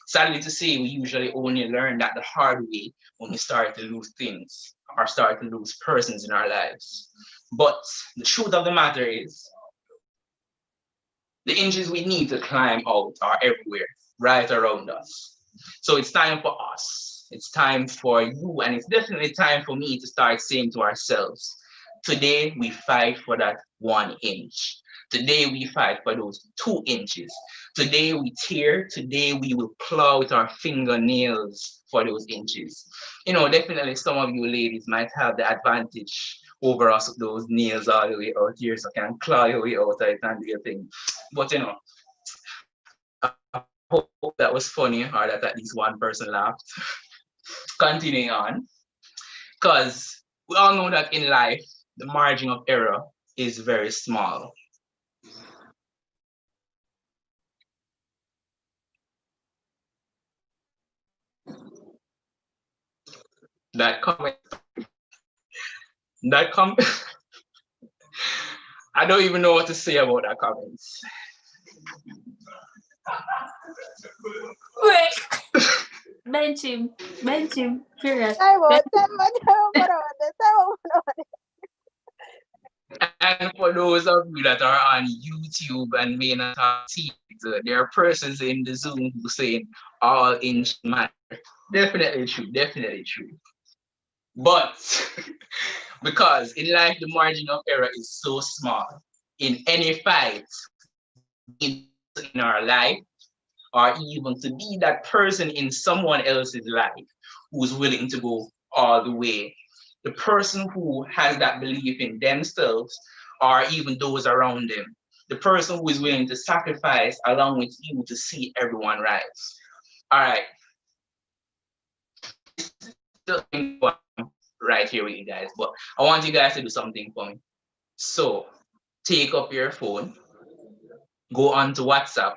Sadly to say, we usually only learn that the hard way when we start to lose things or start to lose persons in our lives. But the truth of the matter is, the inches we need to climb out are everywhere, right around us. So it's time for us. It's time for you, and it's definitely time for me to start saying to ourselves, today we fight for that 1 inch. Today we fight for those 2 inches. Today we tear, today we will claw with our fingernails for those inches. Definitely some of you ladies might have the advantage over us with those nails all the way out here, so can claw your way out of it and do your thing. But I hope that was funny or that at least one person laughed. Continuing on, because we all know that in life, the margin of error is very small. That comment, that comment, I don't even know what to say about that comment. Wait. Bench him. Period. And for those of you that are on YouTube and may not have seen it, there are persons in the Zoom who saying all inch matter. Definitely true, definitely true. But because in life the margin of error is so small, in any fight in our life, or even to be that person in someone else's life who's willing to go all the way. The person who has that belief in themselves or even those around them. The person who is willing to sacrifice along with you to see everyone rise. All right. Right here with you guys, but I want you guys to do something for me. So take up your phone, go on to WhatsApp,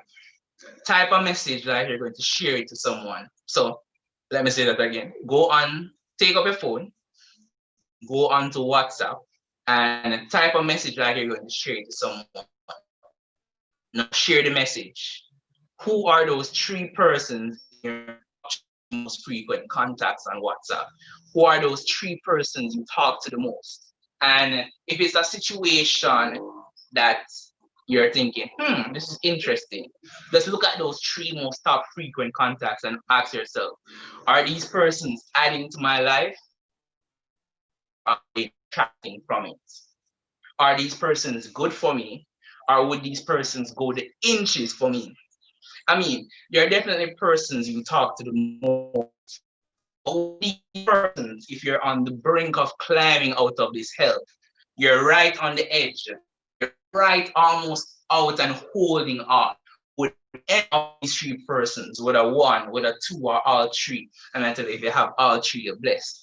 type a message that you're going to share it to someone. So let me say that again. Take up your phone, go on to WhatsApp, and type a message that you're going to share it to someone. Now share the message. Who are those 3 persons in your most frequent contacts on WhatsApp? Who are those 3 persons you talk to the most? And if it's a situation that you're thinking, this is interesting, let's look at those 3 most top frequent contacts and ask yourself, are these persons adding to my life? Are they detracting from it? Are these persons good for me? Or would these persons go the inches for me? I mean, there are definitely persons you talk to the most. Only persons, if you're on the brink of climbing out of this hell, you're right on the edge, you're right almost out and holding on. With any of these 3 persons, whether 1, whether 2, or all 3, and I tell you, if you have all 3, you're blessed.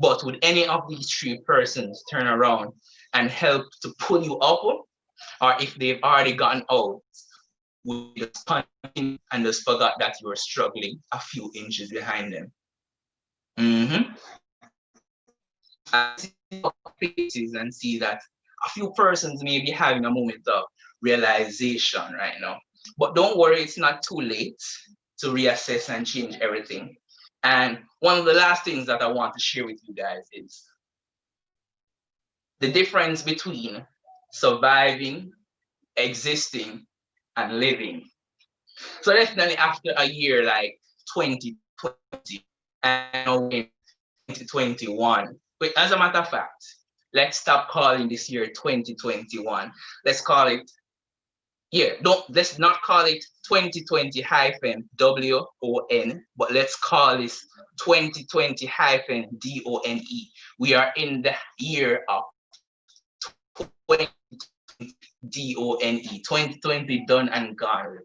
But would any of these 3 persons turn around and help to pull you up? Or if they've already gotten out, would you just continue and just forgot that you were struggling a few inches behind them? I see faces and see that a few persons may be having a moment of realization right now. But don't worry, it's not too late to reassess and change everything. And one of the last things that I want to share with you guys is the difference between surviving, existing, and living. So definitely after a year like 2020 and 2021, but as a matter of fact, let's stop calling this year 2021. Let's call it, let's not call it 2020 -WON, but let's call this 2020 -DONE. We are in the year of 2020, 2020 done and gone.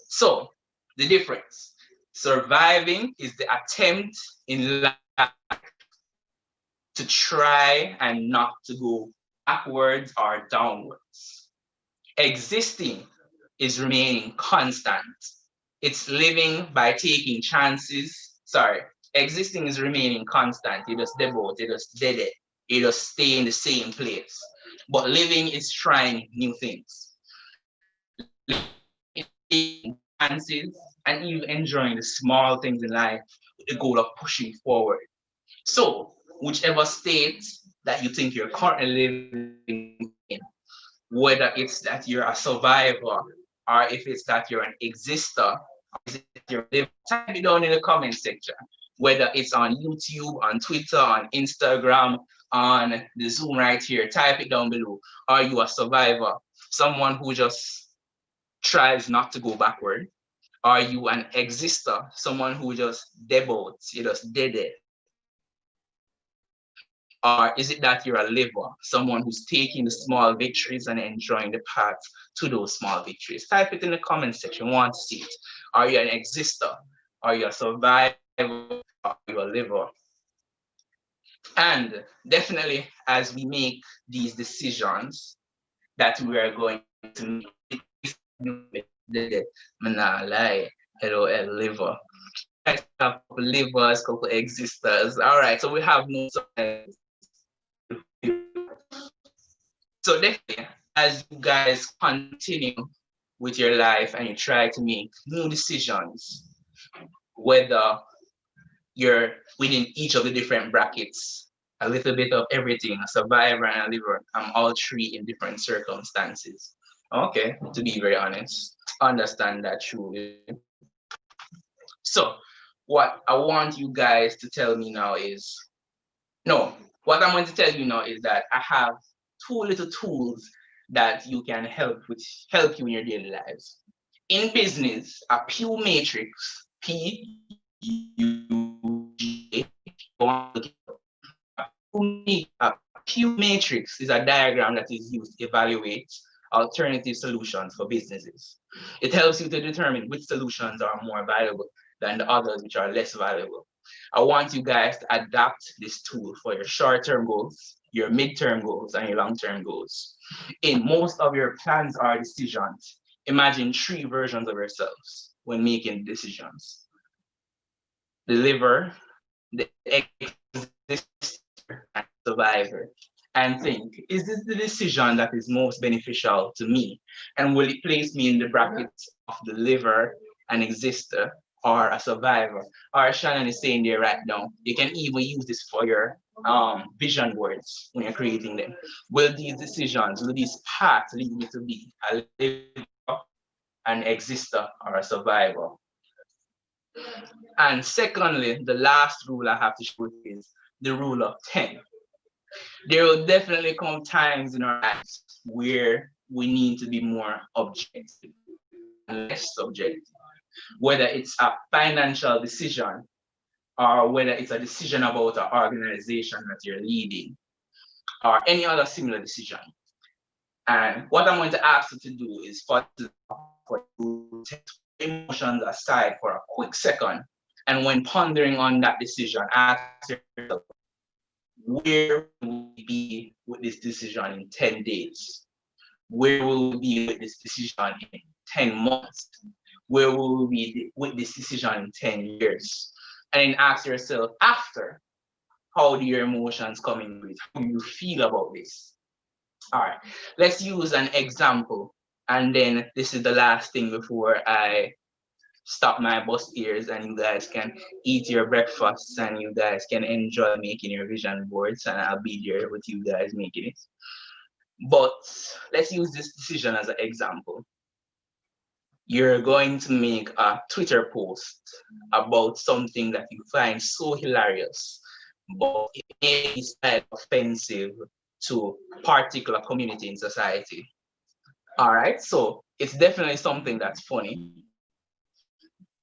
So the difference, Surviving is the attempt in life to try and not to go backwards or downwards. Existing is remaining constant. It's living by taking chances. Sorry, existing is remaining constant. You just devote, you just dead it. You just stay in the same place. But living is trying new things. Taking chances and even enjoying the small things in life with the goal of pushing forward. So, whichever state that you think you're currently living in, whether it's that you're a survivor or if it's that you're an exister, or is it you're living, type it down in the comment section. Whether it's on YouTube, on Twitter, on Instagram, on the Zoom right here, type it down below. Are you a survivor? Someone who just tries not to go backward? Are you an exister? Someone who just devotes, you just did it? Or is it that you're a liver, someone who's taking the small victories and enjoying the path to those small victories? Type it in the comment section. I want to see it. Are you an exister? Are you a survivor? Are you a liver? And definitely, as we make these decisions that we are going to make, LOL liver. A couple livers, couple existers. All right, so we have no. So definitely, as you guys continue with your life and you try to make new decisions, whether you're within each of the different brackets, a little bit of everything, a survivor and a liver, all three in different circumstances. Okay, to be very honest, understand that truly. So what I want you guys to tell me now is, no, what I'm going to tell you now is that I have two little tools that you can help you in your daily lives. In business, a Pew matrix, a Pew matrix is a diagram that is used to evaluate alternative solutions for businesses. It helps you to determine which solutions are more valuable than the others which are less valuable. I want you guys to adapt this tool for your short-term goals, your mid-term goals, and your long-term goals. In most of your plans or decisions, imagine three versions of yourselves when making decisions. The liver, the exister, and survivor. And think, is this the decision that is most beneficial to me? And will it place me in the brackets of the liver and exister, or a survivor? Or Shannon is saying there right now, you can even use this for your vision boards when you're creating them. Will these decisions, will these paths lead me to be a liver, an exister, or a survivor? And secondly, the last rule I have to show is the rule of 10. There will definitely come times in our lives where we need to be more objective and less subjective. Whether it's a financial decision or whether it's a decision about an organization that you're leading or any other similar decision. And what I'm going to ask you to do is for you to take emotions aside for a quick second. And when pondering on that decision, ask yourself, where will we be with this decision in 10 days? Where will we be with this decision in 10 months? Where will we be with this decision in 10 years? And then ask yourself after, how do your emotions come in with? How do you feel about this? All right, let's use an example. And then this is the last thing before I stop my bus ears and you guys can eat your breakfasts and you guys can enjoy making your vision boards and I'll be there with you guys making it. But let's use this decision as an example. You're going to make a Twitter post about something that you find so hilarious, but it may be slightly offensive to a particular community in society. All right, so it's definitely something that's funny.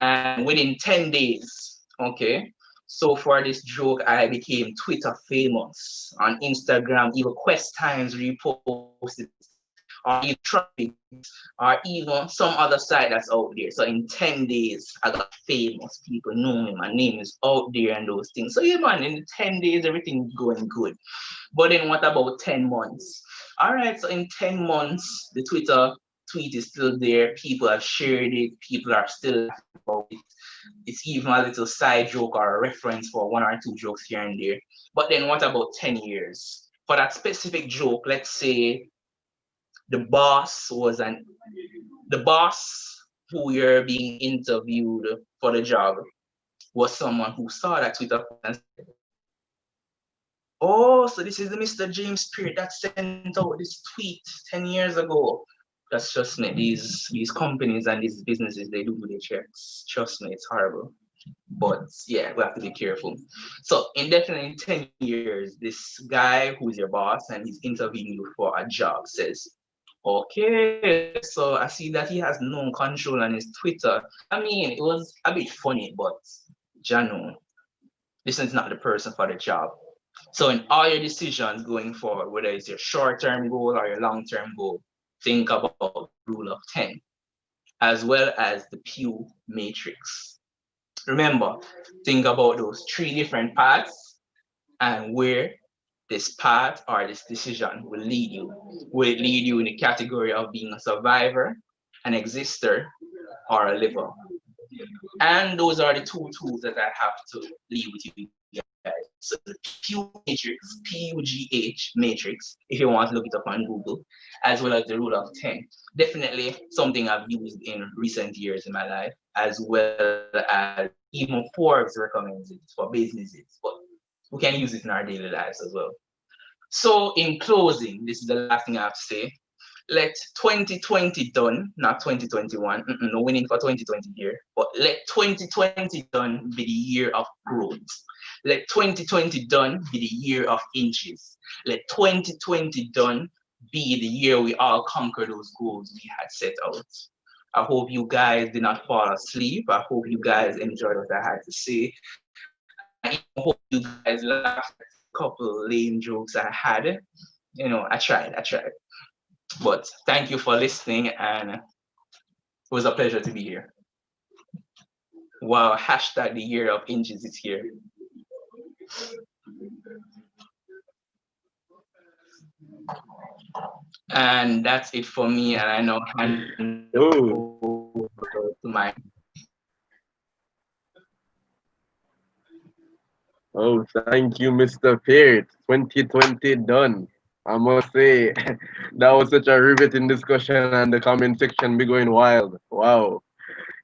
And within 10 days, okay, so for this joke, I became Twitter famous. On Instagram, even Quest Times reposted or even traffic, or even some other site that's out there. So in 10 days, I got famous. People know me. My name is out there and those things. So yeah, man, in 10 days, everything's going good. But then what about 10 months? All right, so in 10 months, the Twitter tweet is still there. People have shared it. People are still laughing about it. It's even a little side joke or a reference for one or two jokes here and there. But then what about 10 years? For that specific joke, let's say the boss who you're being interviewed for the job was someone who saw that Twitter and said, oh, so this is the Mr. James Peart that sent out this tweet 10 years ago. That's trust me, these companies and these businesses, they do the checks. Trust me, it's horrible. But yeah, we have to be careful. So indefinitely in 10 years, this guy who's your boss and he's interviewing you for a job says, okay, so I see that he has no control on his Twitter. I mean, it was a bit funny, but Janu, this is not the person for the job. So in all your decisions going forward, whether it's your short-term goal or your long-term goal, think about rule of 10, as well as the Pew matrix. Remember, think about those 3 different paths and where this path or this decision will lead you. Will it lead you in the category of being a survivor, an exister, or a liver? And those are the 2 tools that I have to leave with you guys. So the Pew matrix, PUGH matrix, if you want to look it up on Google, as well as the rule of 10. Definitely something I've used in recent years in my life, as well as even Forbes recommends it for businesses, but we can use it in our daily lives as well. So in closing, this is the last thing I have to say. Let 2020 done, not 2021. No winning for 2020 here, but let 2020 done be the year of growth. Let 2020 done be the year of inches. Let 2020 done be the year we all conquer those goals we had set out. I hope you guys did not fall asleep. I hope you guys enjoyed what I had to say. I hope you guys laughed at a couple lame jokes I had. You know, I tried. But thank you for listening, and it was a pleasure to be here. Wow, hashtag the year of inches is here. And that's it for me, and I know hand over to my. Oh, thank you, Mr. Peart. 2020 done. I must say, that was such a riveting discussion, and the comment section be going wild. Wow,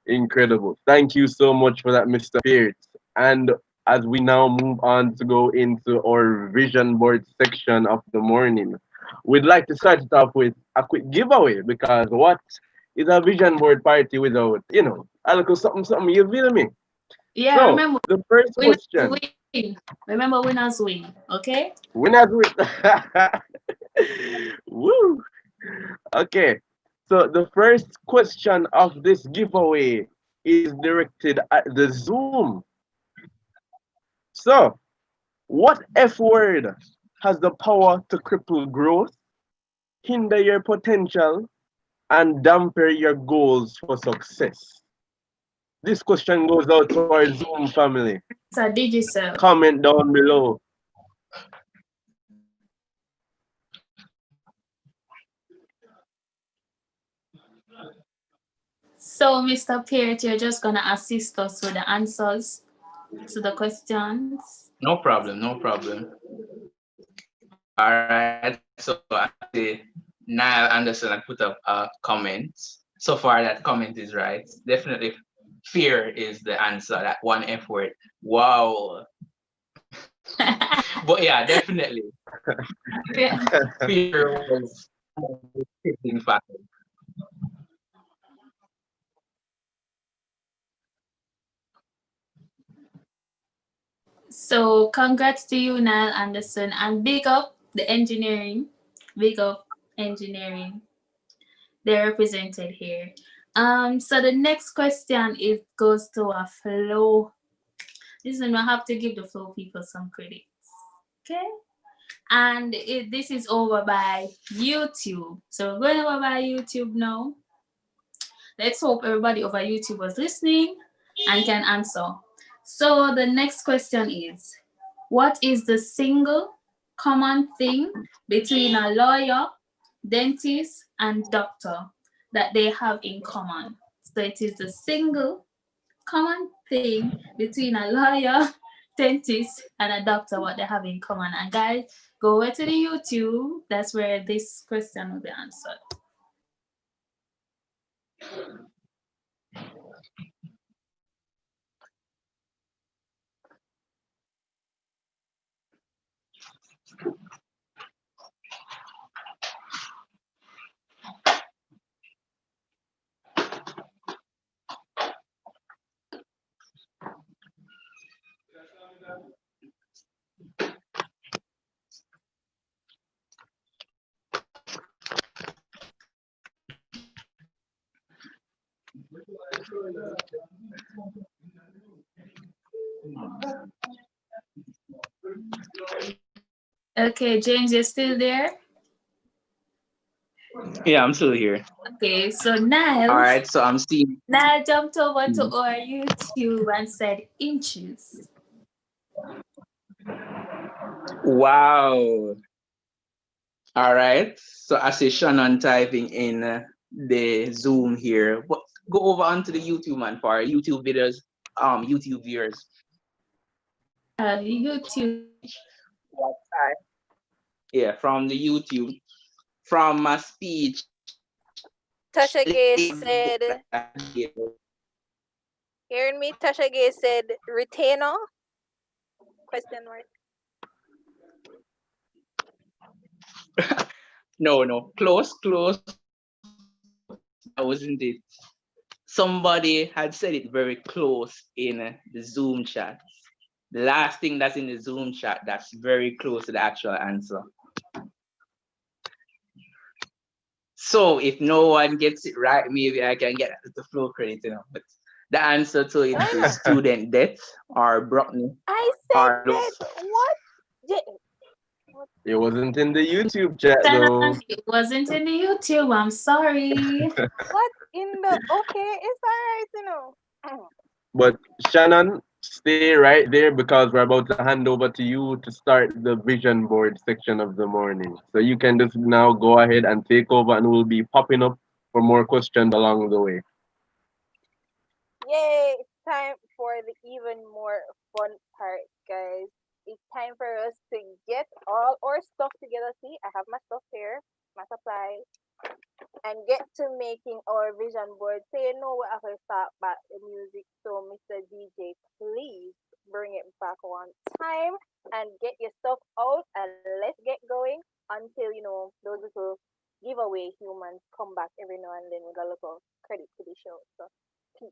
incredible. Thank you so much for that, Mr. Peart. And as we now move on to go into our vision board section of the morning, we'd like to start it off with a quick giveaway because what is a vision board party without, a little something, something, you feel me? Yeah, So, remember, the first winners question. win. Remember, winners win. Okay. Winners win. Woo! Okay. So the first question of this giveaway is directed at the Zoom. So, what F word has the power to cripple growth, hinder your potential, and dampen your goals for success? This question goes out to our Zoom family. So Digicel. Comment down below. So, Mr. Peart, you're just gonna assist us with the answers to the questions. No problem. All right. So I say Niall Anderson, I put up a comment. So far, that comment is right. Definitely, fear is the answer. That one F word. Wow. But yeah, definitely. Fear was the tipping factor. So, congrats to you, Niall Anderson, and big up the engineering. Big up engineering. They're represented here. So the next question goes to a flow. Listen, I have to give the flow people some credit. Okay? And this is over by YouTube. So we're going over by YouTube now. Let's hope everybody over YouTube was listening and can answer. So the next question is, what is the single common thing between a lawyer, dentist, and doctor that they have in common? So it is the single common thing between a lawyer, dentist, and a doctor, what they have in common. And guys, go over to the YouTube. That's where this question will be answered. Okay, James, you're still there? Yeah, I'm still here. Okay, so now. All right, so I'm seeing. Now jumped over to our YouTube and said inches. Wow. All right. So I see Shannon typing in the Zoom here. Go over onto the YouTube, man, for our YouTube videos, YouTube viewers. YouTube. What time? Yeah, from the YouTube. From my speech. Tasha Gay said, hearing me, Tasha Gay said, retainer? Question mark. No, close. That wasn't it. Somebody had said it very close in the Zoom chat. The last thing that's in the Zoom chat, that's very close to the actual answer. So if no one gets it right, maybe I can get the flow credit, But the answer to it is student debt or Brockney. I said that. What? It wasn't in the YouTube chat though. It wasn't in the YouTube. I'm sorry. What in the? Okay, it's alright, But Shannon, stay right there because we're about to hand over to you to start the vision board section of the morning. So you can just now go ahead and take over, and we'll be popping up for more questions along the way. Yay! It's time for the even more fun part, guys. It's time for us to get all our stuff together. See, I have my stuff here, my supplies, and get to making our vision board. So you know what, I will start back the music. So Mr. DJ, please bring it back one time and get your stuff out, and let's get going until those little giveaway humans come back every now and then with a little credit to the show. So peace.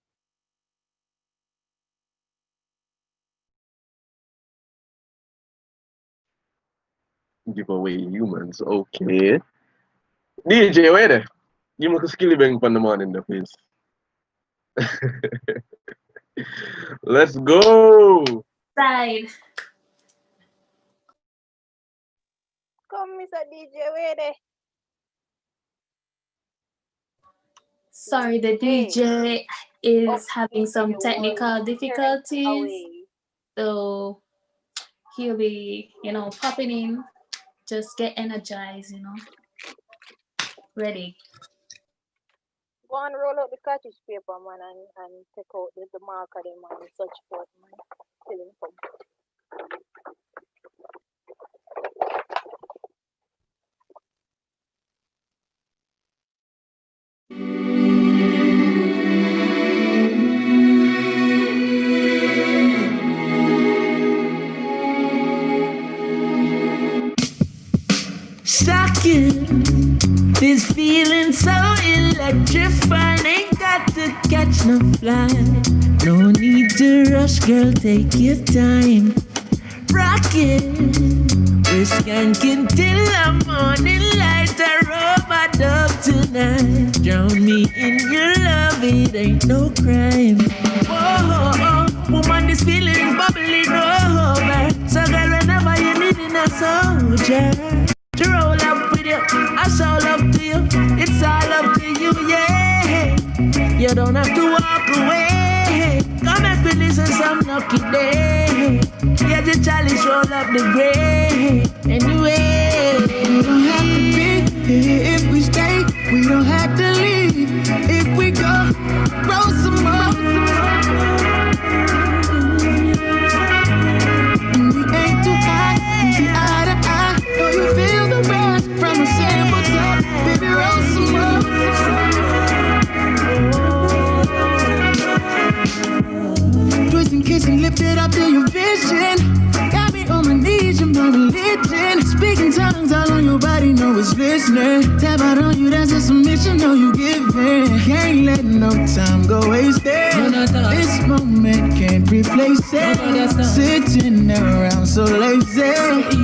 Giveaway humans, okay. DJ, wait there. Give me a skilly bang for the morning, though, please. Let's go. Side. Come, Mr. DJ, wait there. Sorry, the DJ is having some technical difficulties. So he'll be, popping in. Just get energized, Ready. Go and roll out the cartridge paper, man, and take out the marker, man, and such forth, man. Till him come. Stuck in this feeling so electrifying. Ain't got to catch no flight. No need to rush, girl, take your time. Rockin', we're skanking till the morning light. A robot dub tonight. Drown me in your love, it ain't no crime. Whoa, woman, this feeling is bubbling over. So girl, whenever you need in a a soldier to roll up with you. I show love to you. It's all up to you, yeah. You don't have to walk away. Come and we listen some lucky day. Yeah, the chalice roll up the grave. Anyway, we don't have to be here if we stay. We don't have to leave if we go. Roll some more. We ain't too high, we see eye to eye. Know you feel the rush from a sample top. Baby, roll some more. Twisting, kissing, lifted up to your vision. Got me on my knees, you're my religion. Speaking tongues all on your body, know it's listening. Tap out on you, that's a submission, know you giving. Can't let no time go wasted. This moment can't replace it. Sitting around so lazy,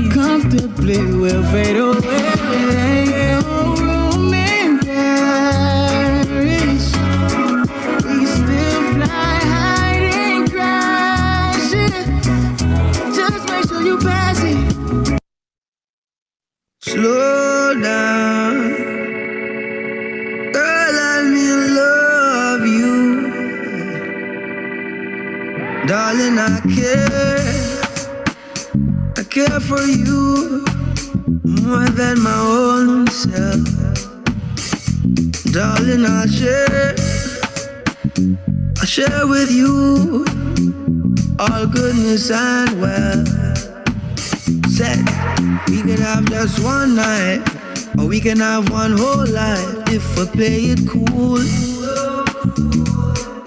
comfortably we'll fade away. No room in Paris. We can still fly high and crash it. Just make sure you pass it. Slow down, girl, let me love you. Darling, I care for you more than my own self. Darling, I'll share with you all goodness and wealth. Said we can have just one night, or we can have one whole life if we play it cool.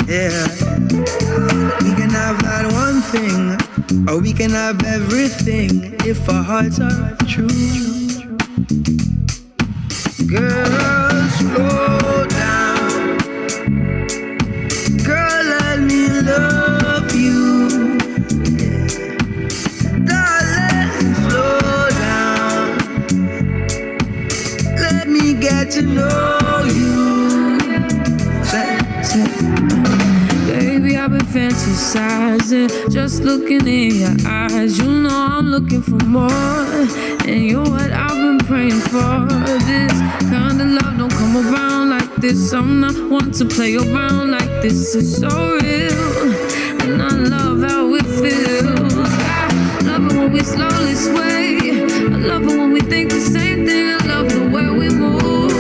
Yeah, we can have that one thing, or we can have everything if our hearts are true. Girl, slow down. Girl, let me love you. Darling, slow down. Let me get to know you. Baby, I've been fantasizing, just looking in your eyes. You know I'm looking for more, and you're what I've been praying for. This kind of love don't come around like this. I'm not one to play around like this. It's so real, and I love how it feels. I love it when we slowly sway. I love it when we think the same thing. I love the way we move,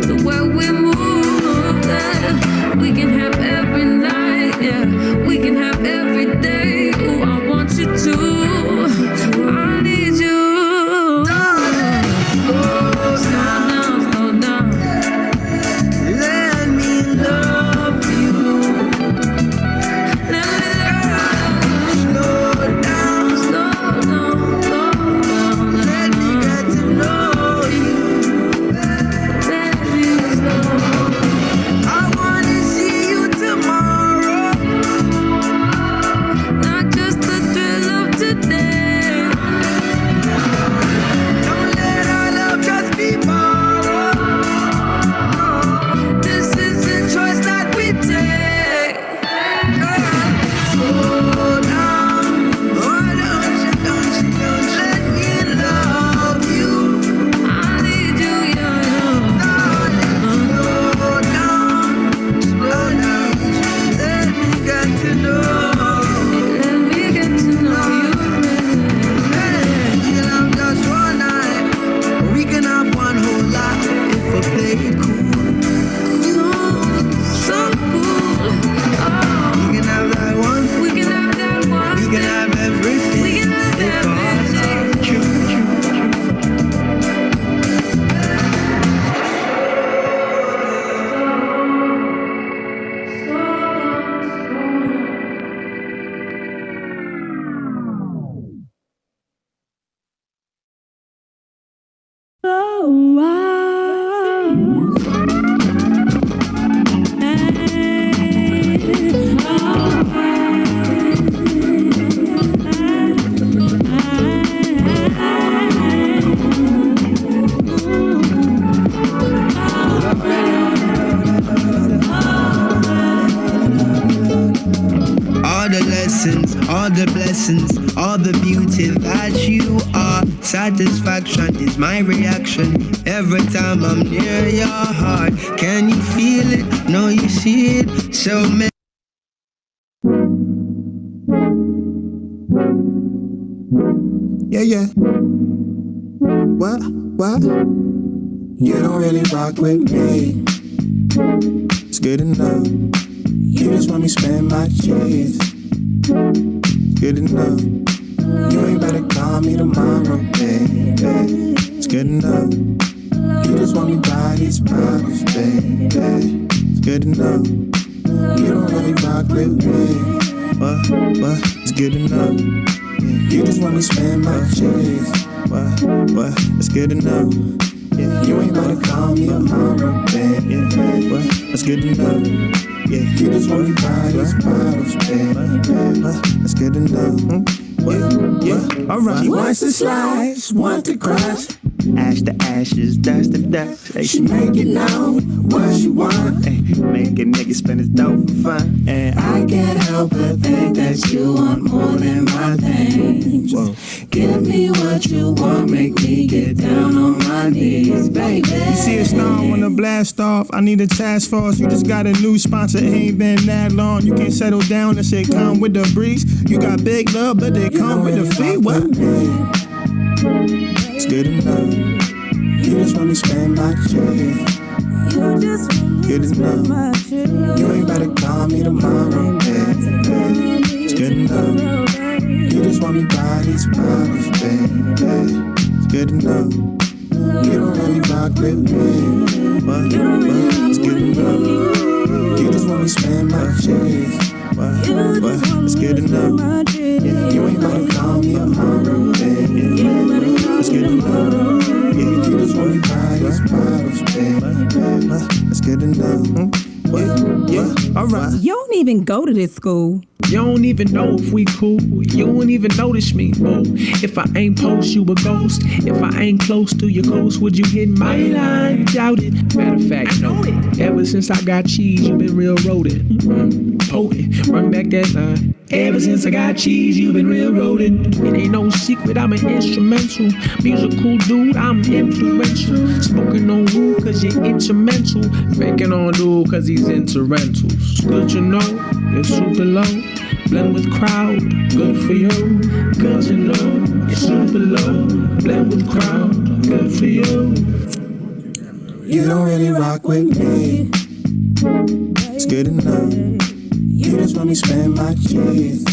the way we move. Yeah. We can have every night, yeah. We can have every day. Ooh, I want you to. I need you. Slow down. Let me love you. Slow down. Let me get to essence, all the blessings, all the beauty that you are. Satisfaction is my reaction every time I'm near your heart. Can you feel it? No, you see it. So many. Yeah. What? You don't really rock with me. It's good enough. You just want me spend my cheese. Good enough. You ain't better call me tomorrow, baby. It's good enough. You just want me buy these bottles, baby. It's good enough. You don't really rock with me. What? It's good enough. You just want me spend my cheese. What? It's good enough. You ain't about to call me tomorrow, baby. What? That's good enough. You just want me buy these bottles, baby. That's good enough. Alright. She wants to slice, want to crush. Ash to ashes, dust to dust. Hey, she make it know what she want. Hey, make a nigga spend his dough for fun. And I can't help but think that you want more than my things. Whoa. Give me what you want, make me get down on my knees, baby. You see a star wanna blast off. I need a task force. You just got a new sponsor, it ain't been that long. You can't settle down, that shit come with the breeze. You got big love, but they come with the fee. What? It's good enough. You just want me spend my cheese. Good enough. You ain't better call me tomorrow, baby. It's good enough. You just want me buy these bottles, baby. It's good enough. You don't really rock with me. But it's good enough. You just want me spend my cheese. But it's good enough. You ain't better call me tomorrow, baby. It's good enough. You just want me buy these bottles, baby. It's good enough. Alright. You don't even go to this school. You don't even know if we cool. You don't even notice me, boo. If I ain't post, you a ghost. If I ain't close to your coast, would you hit my line? Doubt it. Matter of fact, I know it. Ever since I got cheese, you been real rodent. Potent. Run back that line. Ever since I got cheese, you been real rodent. It ain't no secret, I'm an instrumental. Musical dude, I'm influential. Smoking on woo, cause you're instrumental. Faking on dude, cause he's into rentals. Good you know, you're super low. Blend with crowd, good for you. Cause you know, you're super low. Blend with crowd, good for you. You don't really rock with me. It's good enough. You just want me spend my cheese.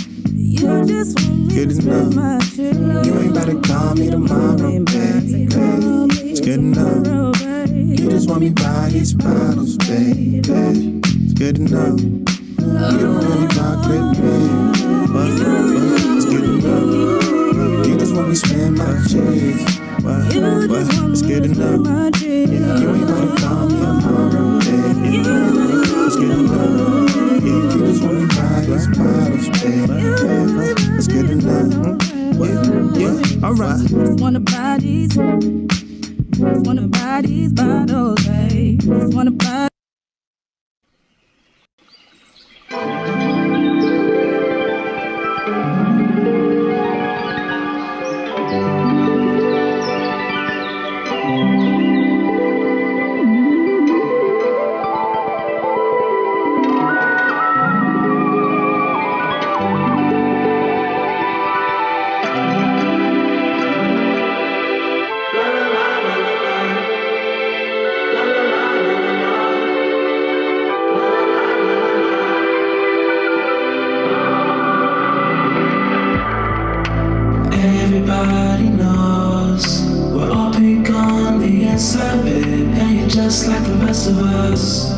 Good enough. You ain't better call me tomorrow, baby. It's good enough. You just want me buy these bottles, baby. It's good enough. You don't really rock with me, but it's good enough. You just want me spend my cheese, but it's good enough. You ain't gotta call me tomorrow, baby. It's good enough. You just want me buy these bottles, baby. It's good enough. Alright. Just wanna buy these bottles, babe. Just wanna buy. Everybody knows we're all pink on the inside, babe, and you're just like the rest of us.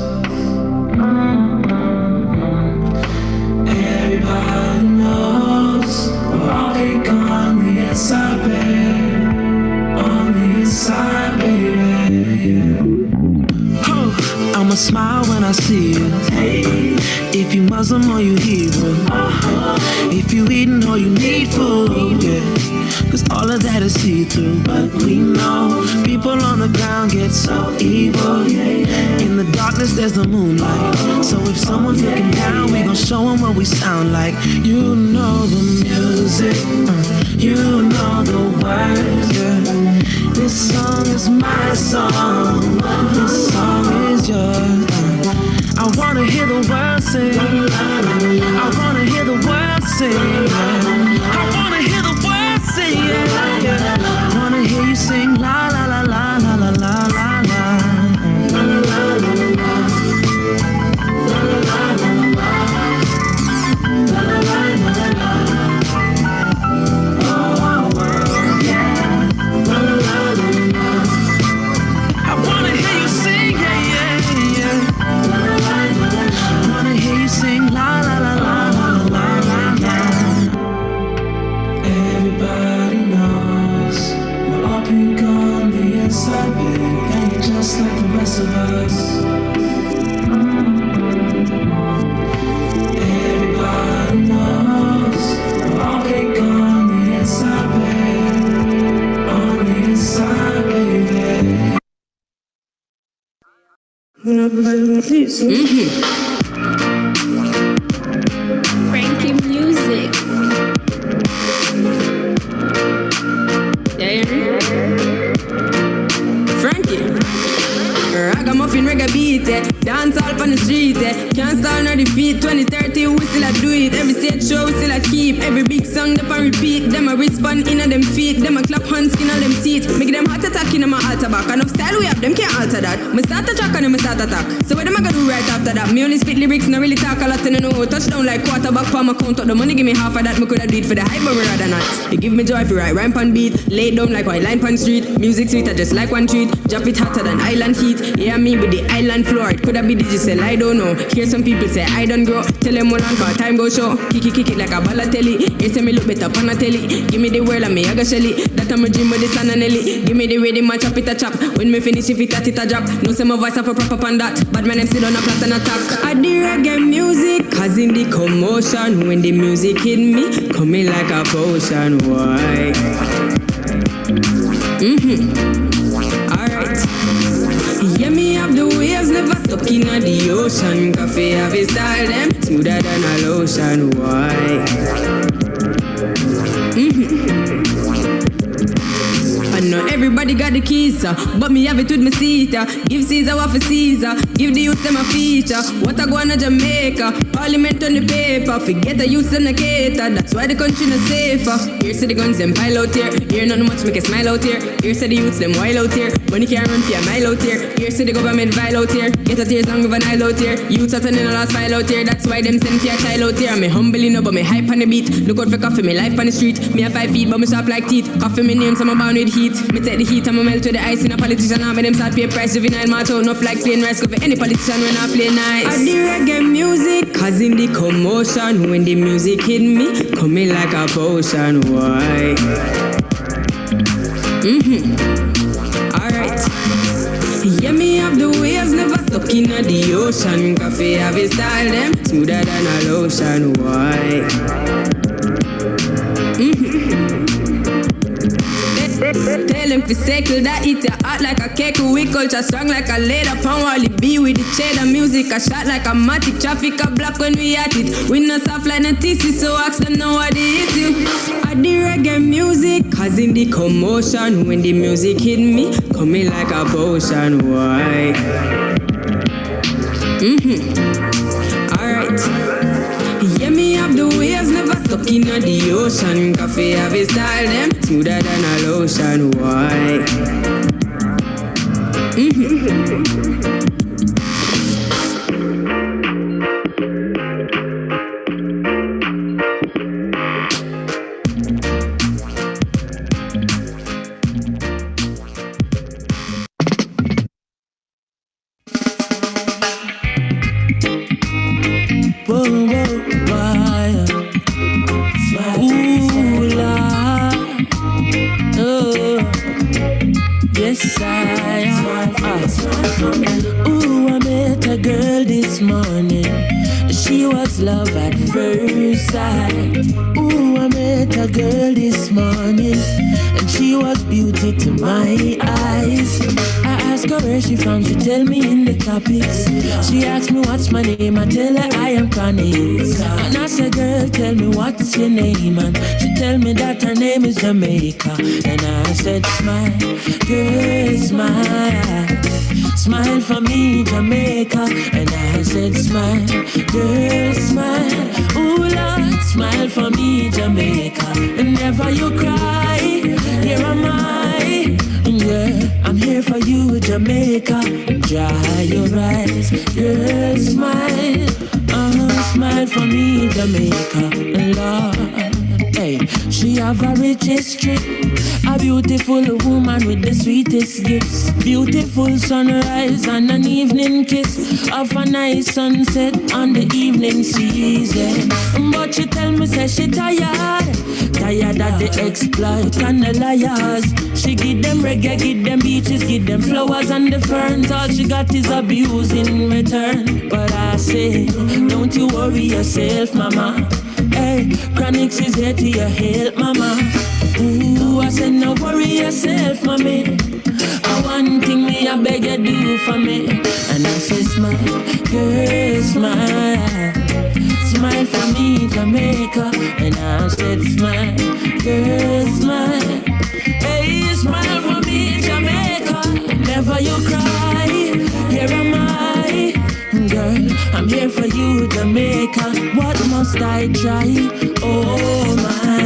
Everybody knows we're all pink on the inside, babe, on the inside, baby. Oh, I'ma smile when I see you. Hey, if you Muslim or you evil. If you eating all you need food, yeah. Cause all of that is see-through. But we know people on the ground get so evil. In the darkness there's the moonlight. So if someone's looking down, we gon' show them what we sound like. You know the music, you know the words, yeah. This song is my song, this song is yours. I wanna hear the world sing, I wanna hear the world sing, yeah. I wanna hear the world sing, yeah, yeah. I wanna hear you sing la la la la la la la la la. Just like the rest of us. Everybody knows we're all big on the inside, babe. On the inside, baby. Frankie music. Yeah. Frankie. Ragamuffin reggae beat, dance all on the street, can't stall nor defeat. 2030 we still a do it, every stage show we still a keep. Every big song them a repeat, them a respond in a them feet, them a clap hands skin on them teeth. Make them heart attack in my altar back, enough style we have them can't alter that. Me start a track and me start attack, so what them a gonna do right after that? Me only spit lyrics, no really talk a lot and I know touchdown like quarterback for my count up the money, give me half of that, me coulda do it for the hype but me rather not. It give me joy if you write rhyme pan beat, lay down like white line pan street, music sweet I just like one treat, drop it hotter than island heat. Yeah, me with the island floor, it coulda be digital, I don't know. Hear some people say I don't grow, tell them hold on for time go show. Kick it like a Balotelli, you say me look better on a telly. Give me the world and me I go shelly, that I'm a dream with the sun and Nelly. Give me the rhythm and chop it a chop, when me finish if it a drop. No say my voice have a proper on that, but my name sit on a plot and attack. I do reggae music, cause in the commotion, when the music hit me, coming like a potion, why? Alright. Yeah, me have the waves, never stuck in the ocean. Coffee have a style, them smoother than a lotion. Why? I know everybody got the keys, but me have it with my seat. Give Caesar what for Caesar, give the youth them a feature. What I go on to Jamaica, Parliament on the paper. Forget the youth them the cater, that's why the country not safer. Here say the guns them pile out here, here not much make a smile out here. Here say the youths them wild out here, money can't run for a mile out here. Here say the government vile out here, get a tears long with an Nile out here. Youths are turning a last file out here, that's why them send for a child out here. Me humble enough but me hype on the beat, look out for coffee, me life on the street. Me have 5 feet but me sharp like teeth, coffee me name so I'm bound with heat. Me take the heat and me melt with the ice in a politician. I make them start pay price, juvenile march out enough like plain rice. Go for any politician when I play nice. I do reggae music, cause in the commotion, when the music hit me, coming like a potion. Why? Alright. Yeah, me have the waves, never stuck in the ocean. Coffee have a style, them smoother than a lotion. Why? Tell them to circle that eat your heart like a cake. We culture strong like a leather pound. Wally B with the cheddar music. A shot like a matic. Traffic a block when we at it. We not soft like no TC, so ask them now what the issue. I do reggae music, cause in the commotion, when the music hit me, coming like a potion. Why? Alright. Yeah, me have the waves, never stuck in the ocean. Coffee have a style, them smoother than a lotion. Why? love at first sight. Ooh, I met a girl this morning, and she was beauty to my eyes. I asked her where she from, she tell me in the topics. She asked me what's my name, I tell her I am Chronixx. And I said, girl, tell me what's your name, and she tell me that her name is Jamaica. And I said, smile, girl, smile. Smile for me, Jamaica. And I said, smile, girl, smile. Ooh, Lord, smile for me, Jamaica. And never you cry, here am I. Yeah, I'm here for you, Jamaica. Dry your eyes, girl, smile. Smile for me, Jamaica. Lord. Hey, she have a rich history, a beautiful woman with the sweetest gifts. Beautiful sunrise and an evening kiss of a nice sunset on the evening season. But she tell me, say she tired of the exploit and the liars. She give them reggae, give them beaches, give them flowers and the ferns. All she got is abuse in return. But I say, don't you worry yourself, mama. Hey, Chronixx is here to your help, mama. Ooh, I said, no worry yourself, mommy. One thing me, I beg you do for me. And I said, smile, girl, smile. Smile for me, Jamaica. And I said, smile, girl, smile. Hey, smile for me, Jamaica. Never you cry, here am I. Girl, I'm here for you, Jamaica. What must I try? Oh my.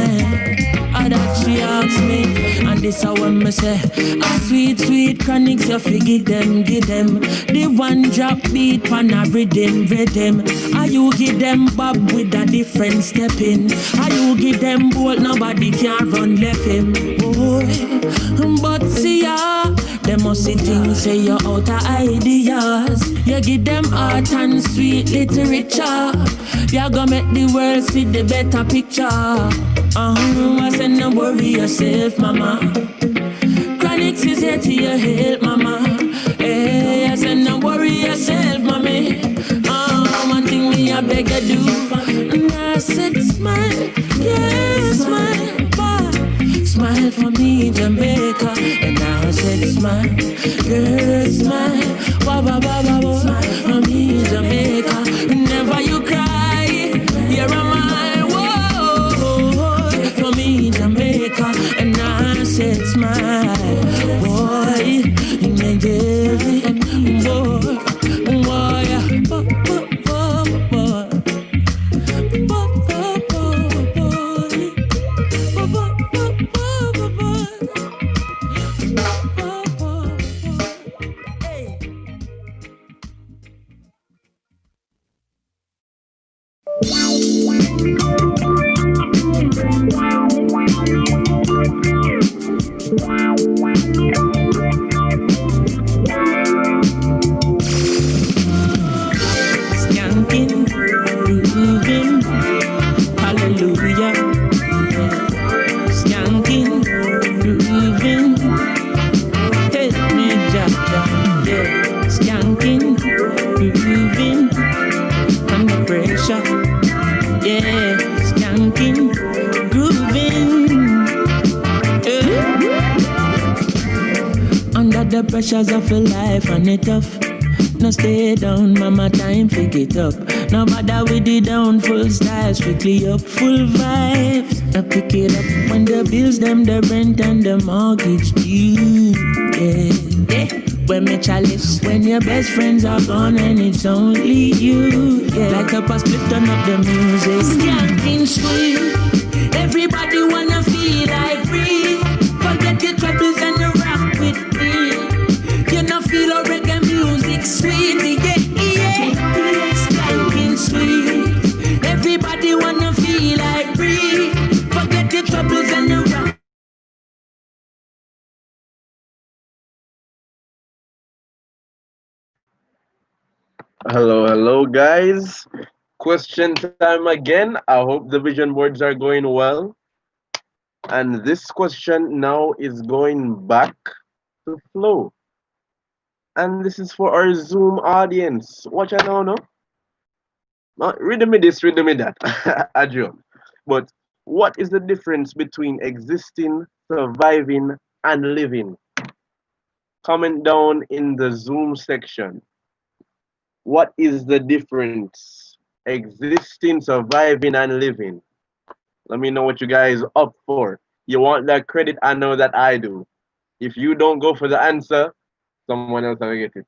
That she asked me, and this how when me say, a sweet, sweet Chronixx, you fi give them. The one drop beat pan a rhythm. Are you give them bob with a different step in? Are you give them bolt, nobody can run left him. Boy, but see ya, they must see things, say you're out of ideas. You give them art and sweet literature. You're gonna make the world see the better picture. I said, no worry yourself, mama. Chronixx is here to your help, mama. Hey, I said, no worry yourself, mommy. One thing me, I beg you do. And I said, smile, yeah, smile, boy. Smile for me, Jamaica. And I said, smile, girl, smile. Smile for me, Jamaica. Never you cry, here am I. Whoa, for me, Jamaica. And I said, smile, boy. Skanking, grooving, hallelujah. Skanking, grooving, help me, Jaja, yeah. Skanking, grooving, under pressure, yeah. Skanking, grooving, under the pressures of a life and it tough. No stay down, mama, time pick it up. No bother with the down, full style, strictly up, full vibes. I pick it up when the bills, them, the rent and the mortgage due. Yeah. When me chalice, when your best friends are gone and it's only you. Yeah. Like up a split, turn up the music. Skanking sweet, everybody wanna feel like free. Forget your troubles and you rock with me. You know feel a reggae music sweet, yeah. Skanking sweet, everybody wanna feel like free. Forget your troubles and you rock. Hello, guys. Question time again. I hope the vision boards are going well. And this question now is going back to Flo. And this is for our Zoom audience. Watch out now, no? Read me this, read me that. A joke. But what is the difference between existing, surviving, and living? Comment down in the Zoom section. What is the difference? Existing, surviving, and living. Let me know what you guys up for. You want that credit? I know that I do. If you don't go for the answer, someone else will get it.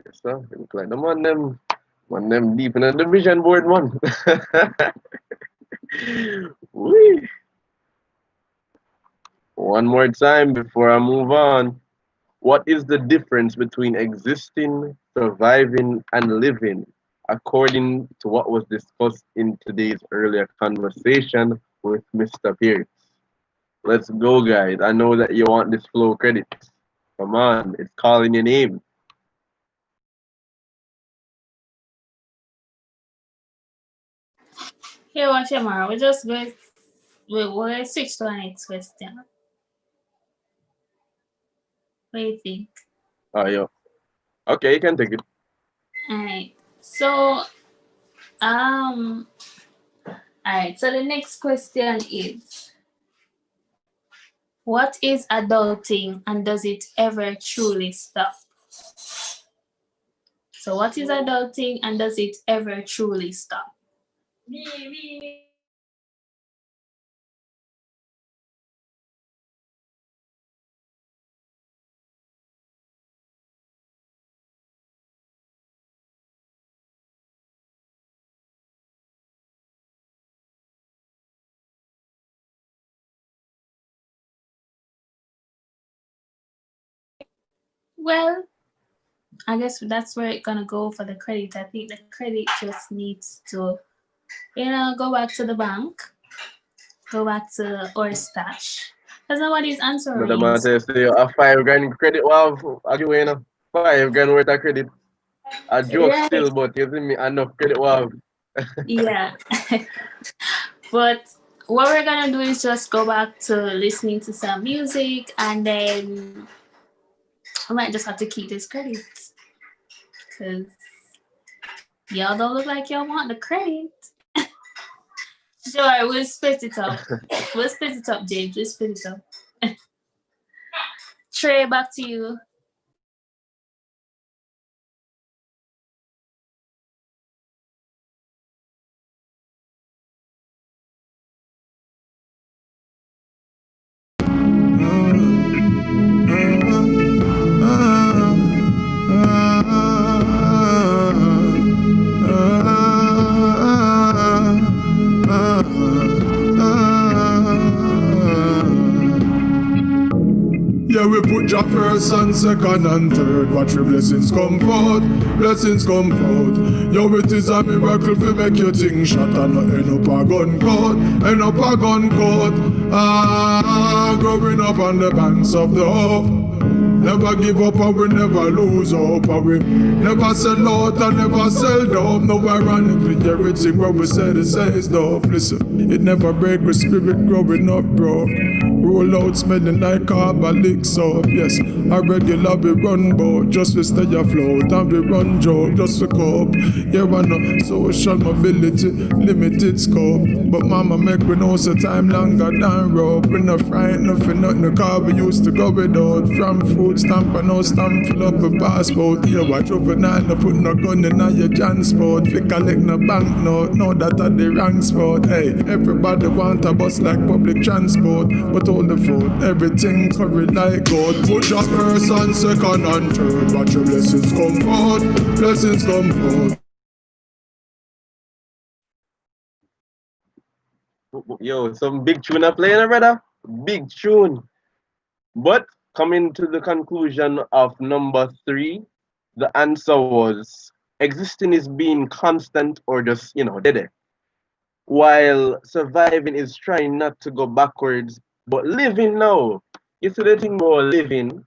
Yes, sir. Look like them deep in the division board, man. Whee. One more time before I move on. What is the difference between existing, surviving, and living, according to what was discussed in today's earlier conversation with Mr. Pierce? Let's go, guys. I know that you want this flow credit. Come on, it's calling your name. Here, watch Shamara. We just go. We'll switch to our next question. What do you think? Oh, yo. Okay, you can take it. Alright. So, alright. So the next question is, what is adulting and does it ever truly stop? So what is adulting and does it ever truly stop? Well, I guess that's where it's gonna go for the credit. I think the credit just needs to, go back to the bank, go back to our stash. Because nobody's But answering. the matter say a 5 grand credit, wow, I give you 5 grand worth of credit. A joke Right. still, but you see me, enough credit, wow. Yeah. But what we're gonna do is just go back to listening to some music and then I might just have to keep this credit. Because y'all don't look like y'all want the credit. Sure, we'll split it up. We'll split it up, James. We'll split it up. Trey, back to you. Yeah, we put Jah first and second and third. Watch your blessings come forth, blessings come forth. Yo, it is a miracle to make your thing shot and not end up a gun court, end up a gun court. Growing up on the banks of the Hope. Never give up and we never lose hope. And we never sell out and never sell dope. No ironically, everything what we say to say is dope. Listen, it never break with spirit growing up, bro. Roll out smelling like carbolic soap. Yes, a regular we run boat just to stay afloat. And we run joke just to cope. Yeah, I know social mobility, limited scope. But mama make we know so time longer than rope. We not frightened for nothing, the car we used to go without. From food stamp and no stamp fill up a passport. Yeah, watch overnight, no put no gun in your transport. Fi collect no banknote, know that at the wrong spot. Hey, everybody want a bus like public transport. But all the food, everything curry like gold. Put your first and second and third. Watch your blessings come forth, blessings come forth. Yo, some big tune are playing, brother. Big tune. But coming to the conclusion of number 3, the answer was existing is being constant or just, dead. While surviving is trying not to go backwards But living now, you see the thing about living.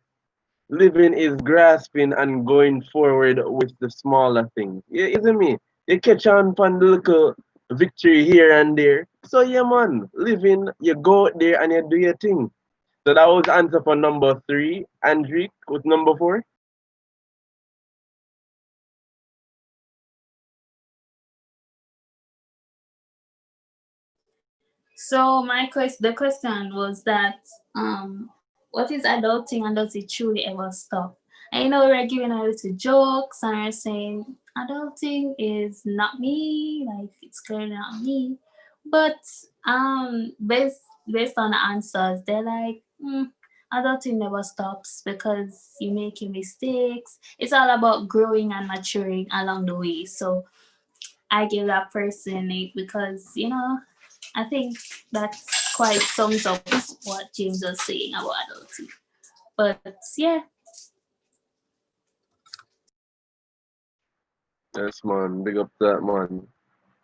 Living is grasping and going forward with the smaller things. You see me? You catch on from the little victory here and there. So yeah, man, living, you go out there and you do your thing. So that was answer for number 3. Andrick with number 4. So the question was that what is adulting and does it truly ever stop? And we're giving a little jokes and we're saying adulting is not me, like it's clearly not me. But based on the answers, they're like, adulting never stops because you're making mistakes. It's all about growing and maturing along the way. So I give that person an 8 because, I think that quite sums up what James was saying about adulting. But yeah. Yes, man. Big up that, man.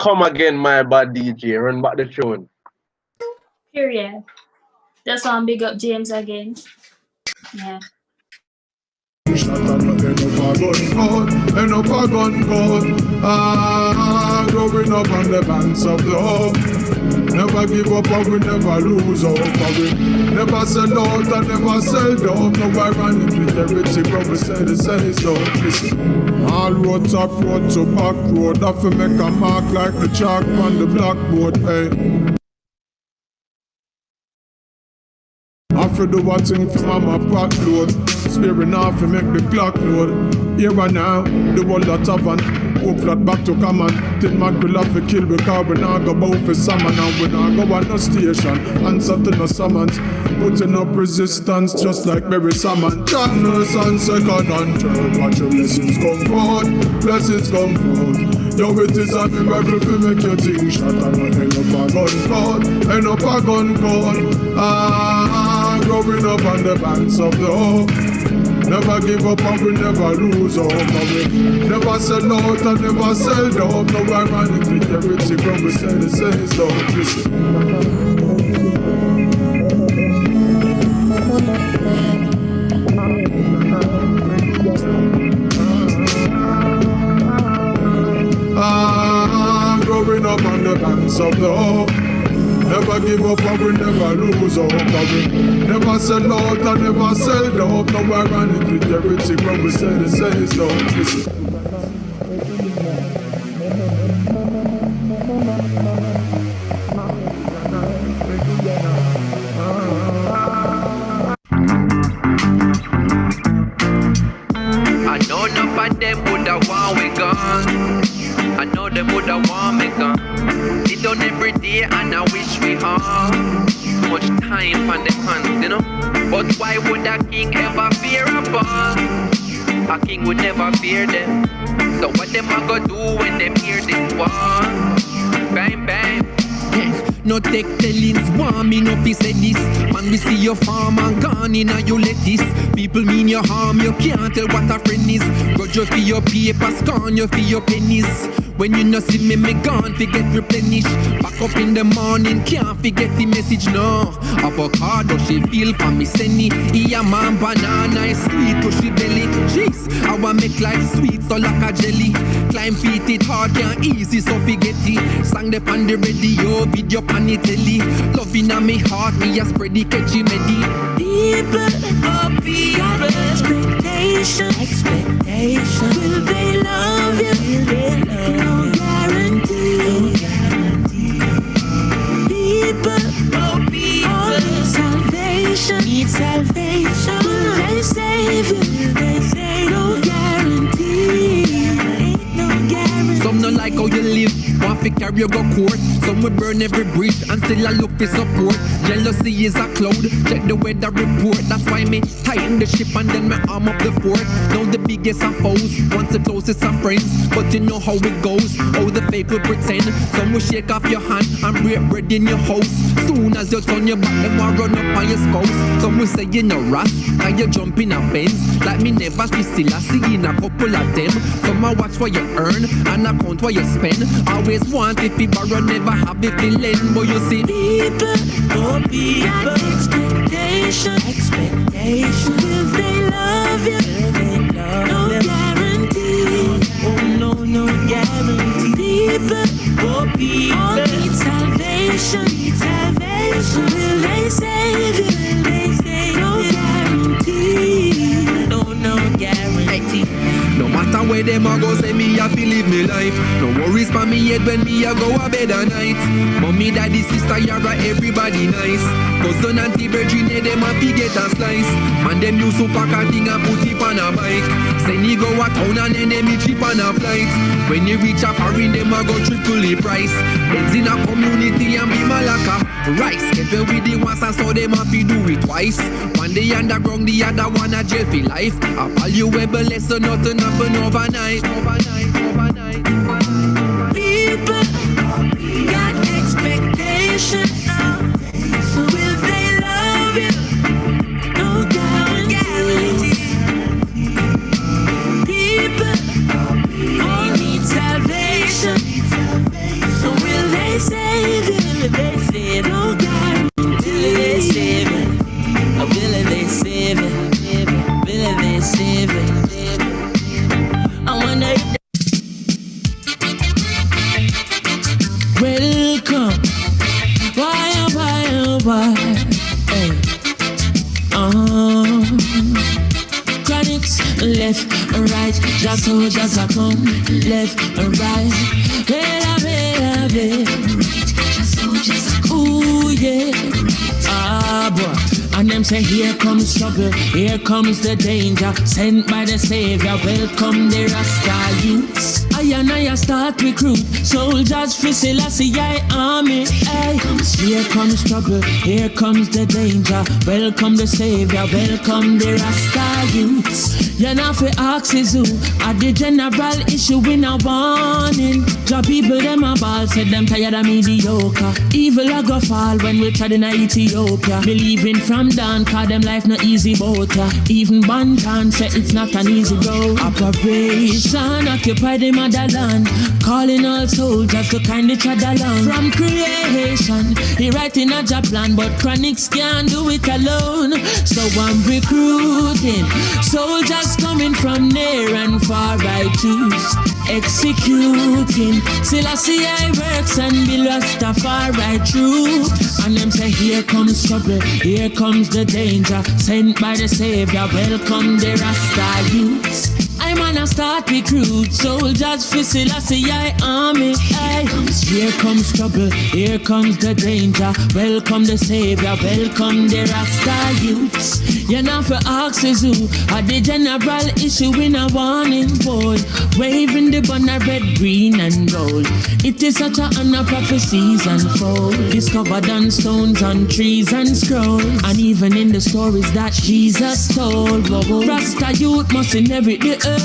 Come again, my bad DJ. Run back the tune. Period. Just want to big up James again. Yeah. Growing up on the banks of the hope. Never give up and we never lose hope. We never sell out and never sell down. No ironic with everything when we say the same stuff. Listen, all roads up road to back road. That fi make a mark like the chalk on the blackboard. Hey. I fi do a thing for mama pot load. Spearing off to make the clock load. Here and now, the world a tavern. Hope flat back to common. Tin mackerel have to kill because we not go bout for salmon. And we not go on no station. Answer to no summons. Putting up resistance just like Barry Salmon. John nurse and second and third. Watch your blessings come forth. Blessings come forth. Yo, it is a miracle to make your thing shot. And not end up a gun cord. End up a gun cord. Growing up on the banks of the hope. Never give up and we never lose hope. We never sell out and never sell down. No ironic with everything when we say the same stuff. Listen. Growing up on the banks of the hope. Never give up and we never lose hope. We never sell out and never sell down. No ironic with everything when we say the same stuff. Listen. I know enough of them woulda want we gone. I know them woulda want me gone. It done every day and I wish we had much time on the hands, But why would a king ever fear a ball? A king would never fear them. So what them a go do when them hear this war? Bang bang. No take tellings, want me no fi say this. Man, we see your farm and gone in and you lettuce. People mean your harm, you can't tell what a friend is. Grudge you for your paper, scorn you for your pennies. When you no see me gone, forget replenish. Back up in the morning, can't forget the message, no. Avocado, she feel for me, senny. Yeah, man, banana is sweet, pushy belly. Jeez, I want make life sweet, so like a jelly. Climb feet, it hard, can't easy, so forget it. Sang the pan the radio, video pan the telly. Love in me heart, me a spread the catchy medi. People, oh people, expectation. Will they love you? No guarantee. People, oh people, salvation. Need salvation. Will they save you? No guarantee. Ain't no guarantee. Some don't like how you live, want to carry you go court. Some will burn every bridge and still I look for support. Jealousy is a cloud, check the weather report. That's why me tighten the ship and then me arm up the fort. Now the biggest of foes, once the closest of friends. But you know how it goes, how the fake will pretend. Some will shake off your hand and break bread in your house. Soon as you turn your back, them will run up on your spouse. Some will say you no ras, and you jump in a Benz. Like me never see still I see in a couple of them. Some will watch what you earn and account what you spend. Always want if he borrow, never have it to lend. But you see, people, oh people, expectation. Will they love you? No guarantee. Oh no guarantee. People, oh people, all need salvation. Will they save you? No guarantee. No guarantee. no matter where them a go, say me happy live me life. No worries for me head when me a go a bed at night. Mommy, daddy, sister, yara, everybody nice. Cousin, auntie, virgin, them a get a slice. Man, them use to pack a thing and put it on a bike. Send you go a town and then them cheap on a flight. When you reach a foreign, them a go triple the price. Beds in a community and be malaka. Rice, get well with the ones and so them happy do it twice. One day underground, the other one a jail for life. A valuable lesson, nothing happen overnight. People got expectations. Will they love you? No guarantee. People all need salvation. So will they save you? No guarantee. Will they save you? Will they save you? Will they save you? I wonder if welcome. Why? Hey. Chronics, left and right. Just so just a come. Left and right. Right. Just so just a come. Ooh, yeah. Boy. And them say, here comes trouble, here comes the danger. Sent by the Savior, welcome the Rasta youths. I start recruit soldiers for Selassie army. Hey. Here comes trouble, here comes the danger. Welcome the Savior, welcome the Rasta youths. You know for ask is who at the general issue in a warning. Job people them a ball, said them tired of mediocre. Evil a go fall when we tried in Ethiopia. Believing from down, cause them life not easy boat. Even Bantan say it's not an easy road. Operation occupy the motherland, calling all soldiers to kind each other along. From creation, he writing a job plan, but Chronics can't do it alone. So I'm recruiting soldiers coming from near and far. I choose executing Selassie works and be Rastafari true. And them say, here comes trouble, here comes the danger. Sent by the Savior, welcome the Rasta youths. I'm gonna start recruit soldiers for Selassie army. Hey. Here comes trouble, here comes the danger. Welcome the Savior, welcome the Rasta youths. You know for ask is who at the general issue in a warning boy. Waving the banner red, green and gold. It is such an honor prophecies unfold. Discovered on stones, on trees and scrolls. And even in the stories that Jesus told. Whoa. Rasta youth must inherit the earth.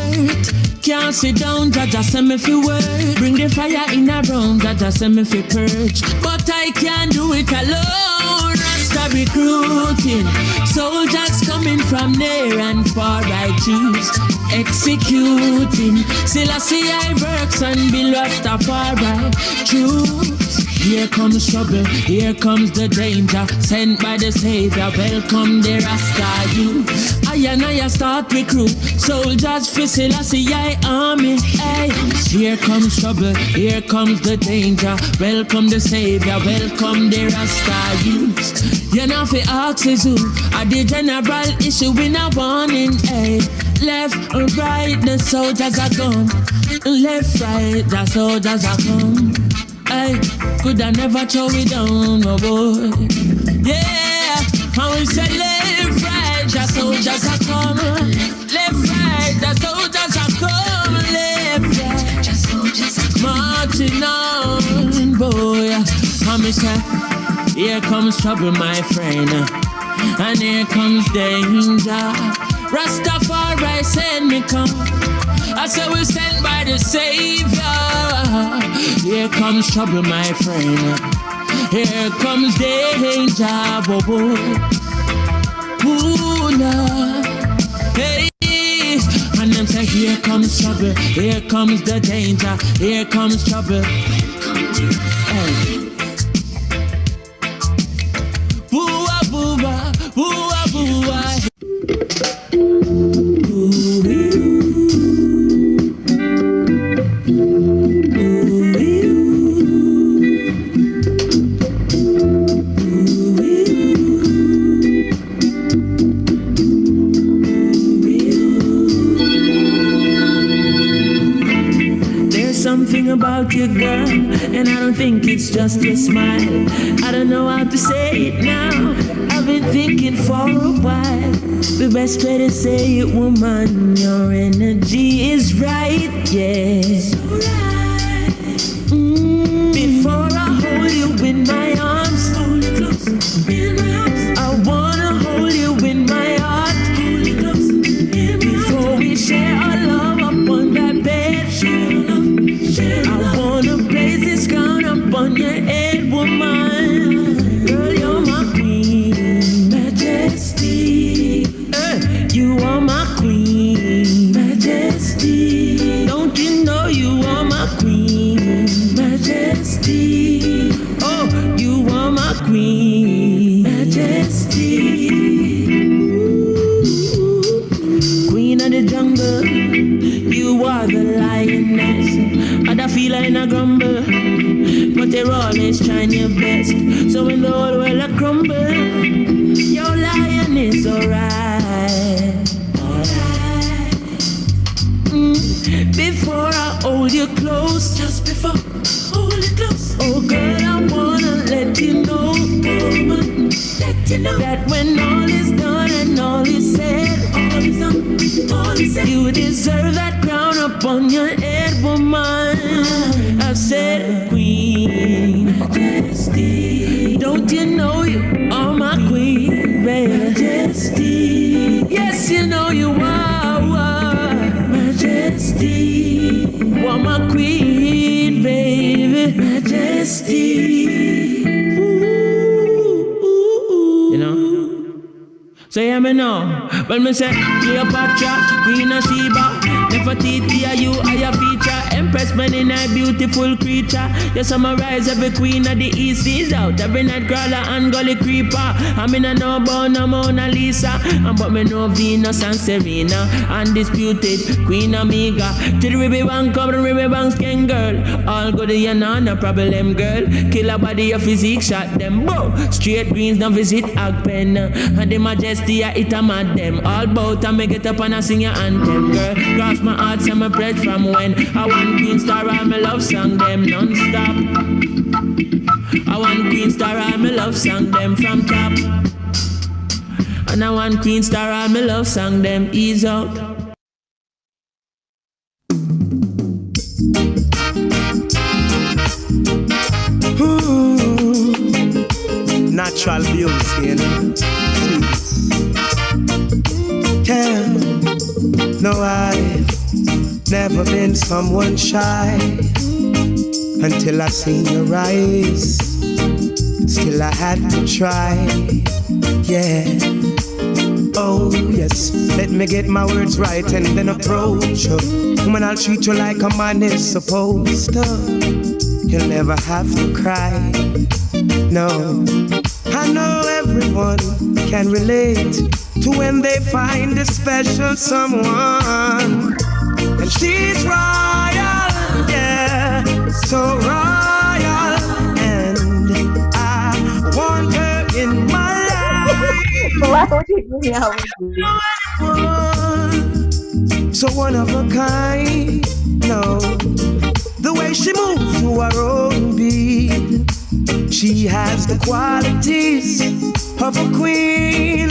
Can't sit down, Jaja send me fi work. Bring the fire in a room, Jaja send me fi purge. But I can't do it alone. Rasta recruiting soldiers coming from near and far. I choose executing Selassie works and be Rastafari troops. Here comes trouble, here comes the danger. Sent by the Savior, welcome the Rasta youth. I start recruit soldiers for Selassie army. Hey. Here comes trouble, here comes the danger. Welcome the Savior, welcome the Rasta youth. You know for ask is who at the general issue in a warning. Hey. Left or right, the soldiers are gone. Left, right, the soldiers are gone. I could I never throw it down, no boy. Yeah, I will say left, right, the soldiers are come. Left, right, the soldiers are come. Left, right, the soldiers are marching on, boy. I me say, here comes trouble, my friend, and here comes danger. Rastafari send me come. I said we're sent by the Savior. Here comes trouble, my friend. Here comes danger, boy. Ooh, Lord. Hey. And them say, here comes trouble, here comes the danger, here comes trouble. Boo-ah, boo-ah, boo-ah, boo-ah. Something about you, girl, and I don't think it's just your smile. I don't know how to say it now. I've been thinking for a while. The best way to say it, woman, your energy is right, yeah. Before I hold you in my arms, I wanna hold you in my heart. Before we share our love upon that bed, I wanna place this crown upon your head, woman. Girl, you're my queen, majesty. You are my queen, majesty. Don't you know you are my queen, majesty? Oh, you are my queen, majesty. Queen of the jungle, you are the lioness. Other feel like a grumble, but they're always trying your best. So when the whole world a crumble, your lion is alright. Before I hold you close, just before hold you close. Oh girl, I wanna let you know, woman, let you know that when all is done and all is said, all is done, all is said, you deserve that crown upon your head, woman. I've said queen, majesty. Don't you know you are my queen, baby? Majesty. Yes, you know you are, majesty. You are my queen, baby. Majesty. You know? So hear me now. When me say Cleopatra, Queen of Sheba, Nefertiti, are you are your feature? Empress man in a beautiful creature. You summarize every queen of the east is out. Every night crawler and gully creeper. I mean I know about no Mona Lisa, and but me know Venus and Serena. Undisputed Queen Amiga. To the river bank, come the river banks, gang girl. All good you know, no problem girl. Kill a body of physique, shot them. Bow. Straight greens, don't visit Agpen. And the majesty I it a mad them. All bout and me get up and I sing your anthem girl. Cross my heart, so me pledge from when I want Queen Star, all my love song them non-stop. I want Queen Star, all my love song them from top. And I want Queen Star, all my love song them ease out. Ooh, natural beauty, you know. Yeah, no, I've never been someone shy until I seen your eyes. Still I had to try, yeah. Oh yes, let me get my words right and then approach you. Woman, I'll treat you like a man is supposed to. You'll never have to cry, no. I know everyone can relate to when they find a special someone. And she's royal, yeah, so royal. And I want her in my life. So one of a kind, no. The way she moves to her own beat, she has the qualities of a queen.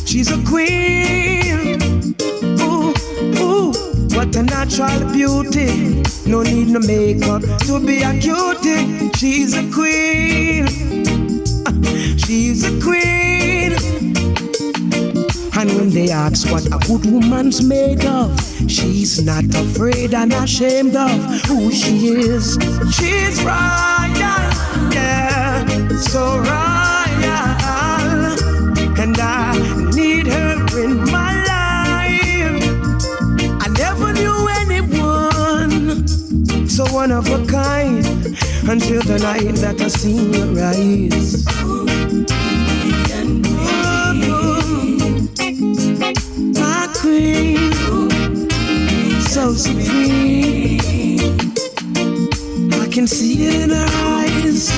She's a queen. Ooh, ooh, what a natural beauty. No need no makeup to be a cutie. She's a queen. She's a queen. And when they ask what a good woman's made of, she's not afraid and ashamed of who she is. She's royal, yeah, so royal. And I need her in my life. I never knew anyone so one of a kind. until the night that I see you rise. My queen, so supreme. I can see it in her eyes,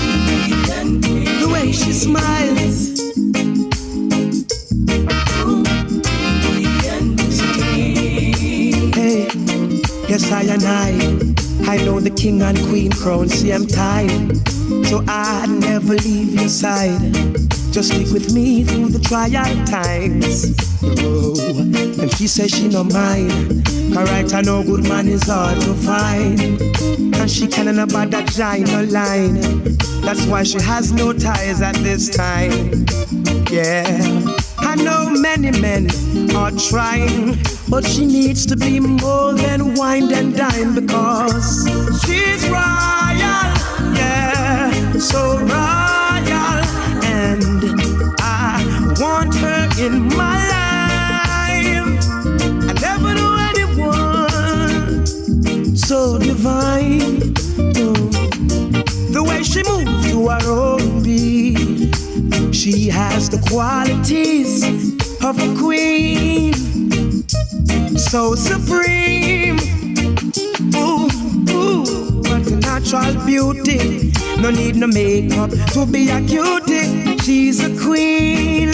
the way she smiles. Hey, yes I know the king and queen crown, see I'm tired, so I'd never leave your side. Just stick with me through the trial times. Oh, and she says she no mind, alright, I know good man is hard to find. And she can't about that giant line. That's why she has no ties at this time. Yeah, I know many men are trying, but she needs to be more than wine and dine, because she's royal, yeah, so royal. And I want her in my life. I never knew anyone so divine. The way she moves to her own beat, she has the qualities of a queen, so supreme. Ooh, ooh, what a natural beauty. No need no makeup to be a cutie. She's a queen,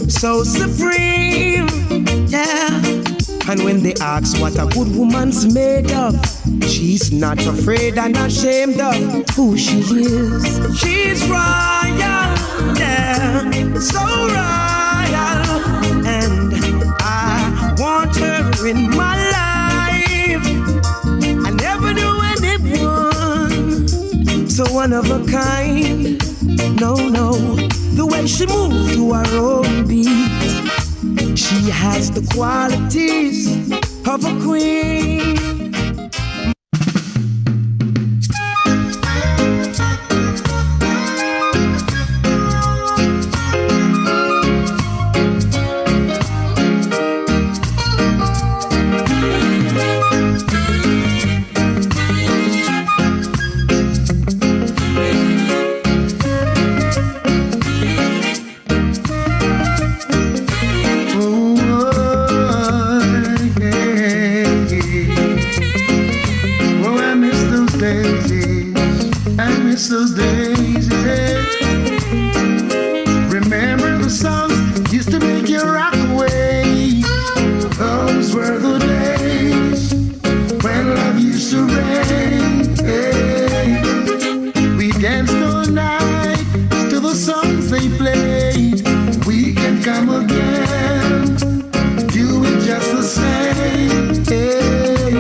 so supreme, yeah. And when they ask what a good woman's made of, she's not afraid and ashamed of who she is. She's royal, yeah, so royal. And I want her in my life. I never knew anyone so one of a kind. No, the way she moves to her own beat, she has the qualities of a queen. Those days, yeah. Remember the songs used to make you rock away. Those were the days when love used to reign. Hey. We danced all night to the songs they played. We can come again, do it just the same. Hey.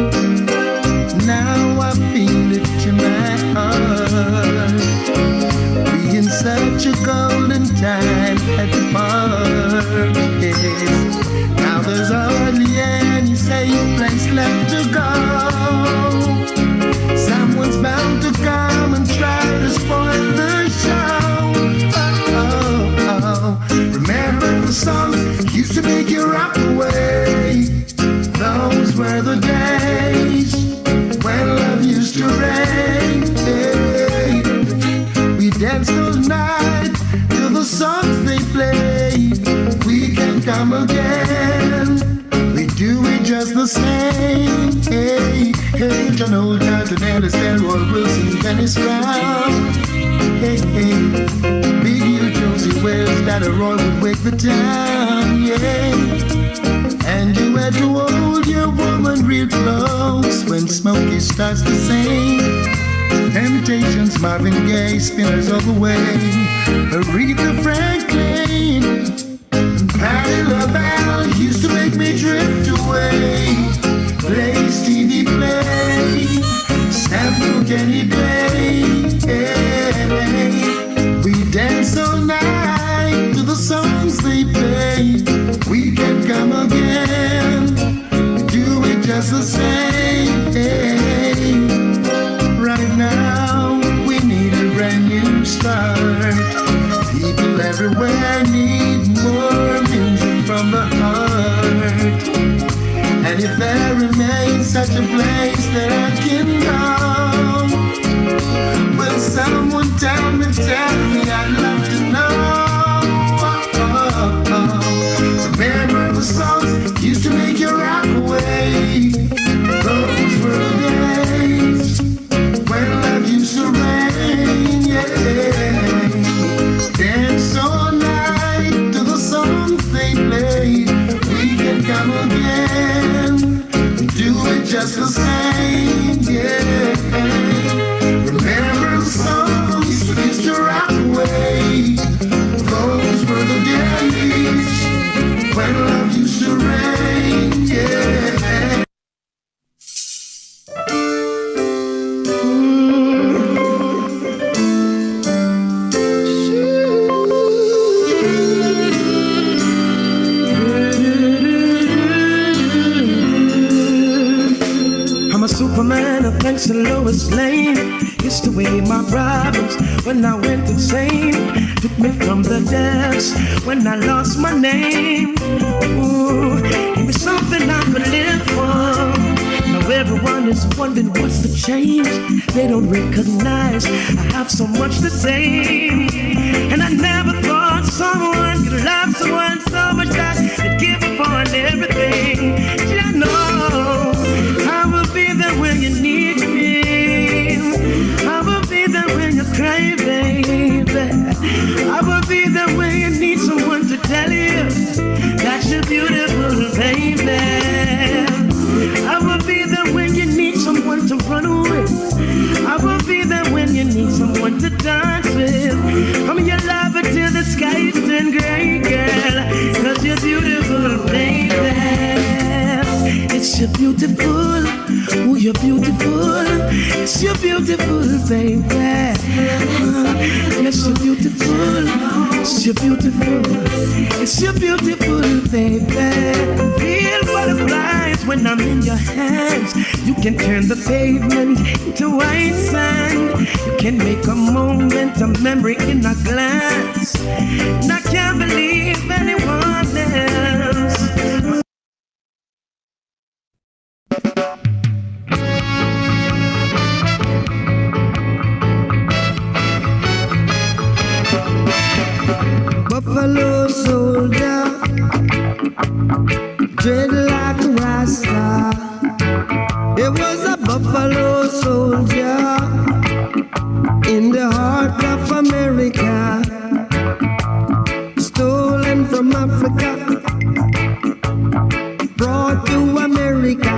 Now I feel it in my heart. Such a golden time at the park, yes. Now there's hardly any safe place left to go. Someone's bound to come and try to spoil the show. Oh. Remember the songs used to make you rock away. Those were the days when love used to reign. Hey. We danced all night to the songs they played. We can come again. We do it just the same. Hey, John Old Johnson, Ellis, Delroy Wilson, Dennis Brown. Hey, Big U, Josie Wells, Daddy Roy would wake the town. Yeah, and you had to hold your woman real close when Smokey starts to sing. Temptations, Marvin Gaye, Spinners all the way. Aretha Franklin, Patti LaBelle used to make me drift away. Play Stevie Play, Sample Kenny Play. Hey. We dance all night to the songs they play. We can come again, do it just the same. Hey. Right now, we need a brand new start. People everywhere need more music from the heart. And if there remains such a place that I can go, time again. Do it just the same, yeah. Remember the songs we used to rock away. Those were the days when love used to reign, yeah. I'm a Superman of thanks to Lois Lane. Used to weigh my problems when I went insane. Took me from the depths when I lost my name. Ooh, give me something I could live for. Now everyone is wondering what's the change. They don't recognize I have so much to say. And I never thought someone could love someone so much that they'd give up on everything. I know I will be there when you need me. I will be there when you cry, baby. I will be there when you need someone to tell you that you're beautiful, baby. I will be there when you need someone to run with. I will be there when you need someone to dance with. I'm your lover till the sky turn gray, girl. 'Cause you're beautiful, baby. It's your beautiful, oh you're beautiful. It's your beautiful, baby. It's your beautiful, it's your beautiful. It's your beautiful, baby. Feel butterflies when I'm in your hands. You can turn the pavement into white sand. You can make a moment a memory in a glance. And I can't believe anyone else. Buffalo soldier, dreadlock rasta. It was a buffalo soldier in the heart of America, stolen from Africa, brought to America,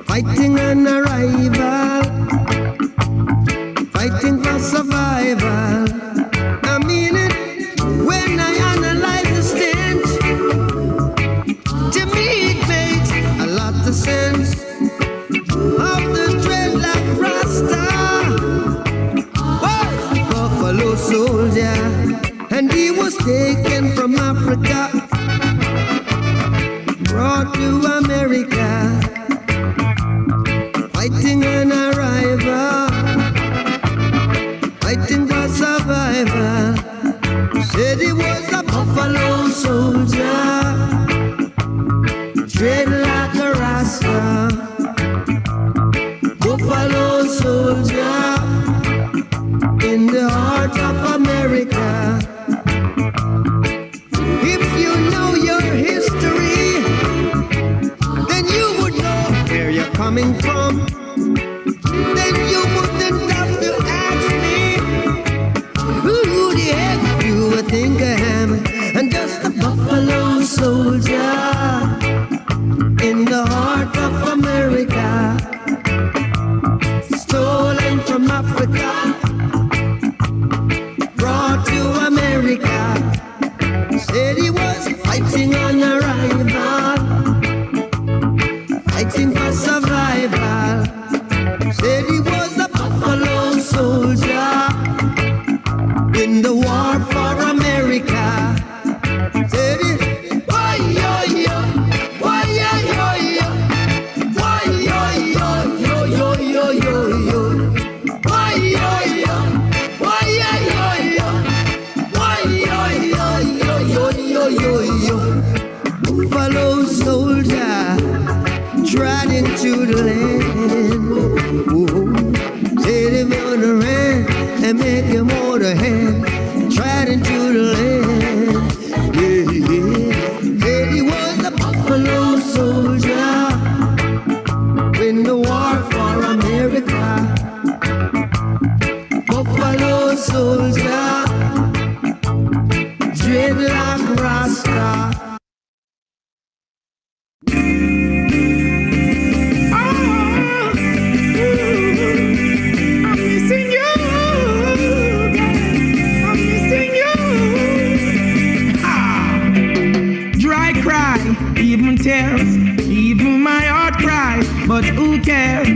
fighting an arrival, fighting for survival. I mean it when I analyze the stench. To me it makes a lot of sense of the dreadlock rasta. Oh, buffalo soldier, and he was taken from Africa, brought to America, fighting an arrival, fighting for survival. Said he was a buffalo soldier, dreadlock a rasta. Buffalo soldier in the heart of America. If you know your history, then you would know where you're coming from. Then you wouldn't have to ask me who the heck you would think I am. I'm just a buffalo soldier in the heart of America, stolen from Africa, brought to America. Said he was fighting on arrival, fighting for survival. Said he was a buffalo soldier in the war for America. Said he, why yo yo, why yo yo yo, why yo yo yo yo yo yo yo, why yo yo, why yo yo yo, why yo yo yo yo yo yo yo. Buffalo soldier trod into the land. Said if you're on the land and make him hold a hand, trod into the land. Yeah, yeah. Said he was a buffalo soldier in the war for America. Buffalo soldier, dreadlock rasta. tears. Even my heart cries, but who cares?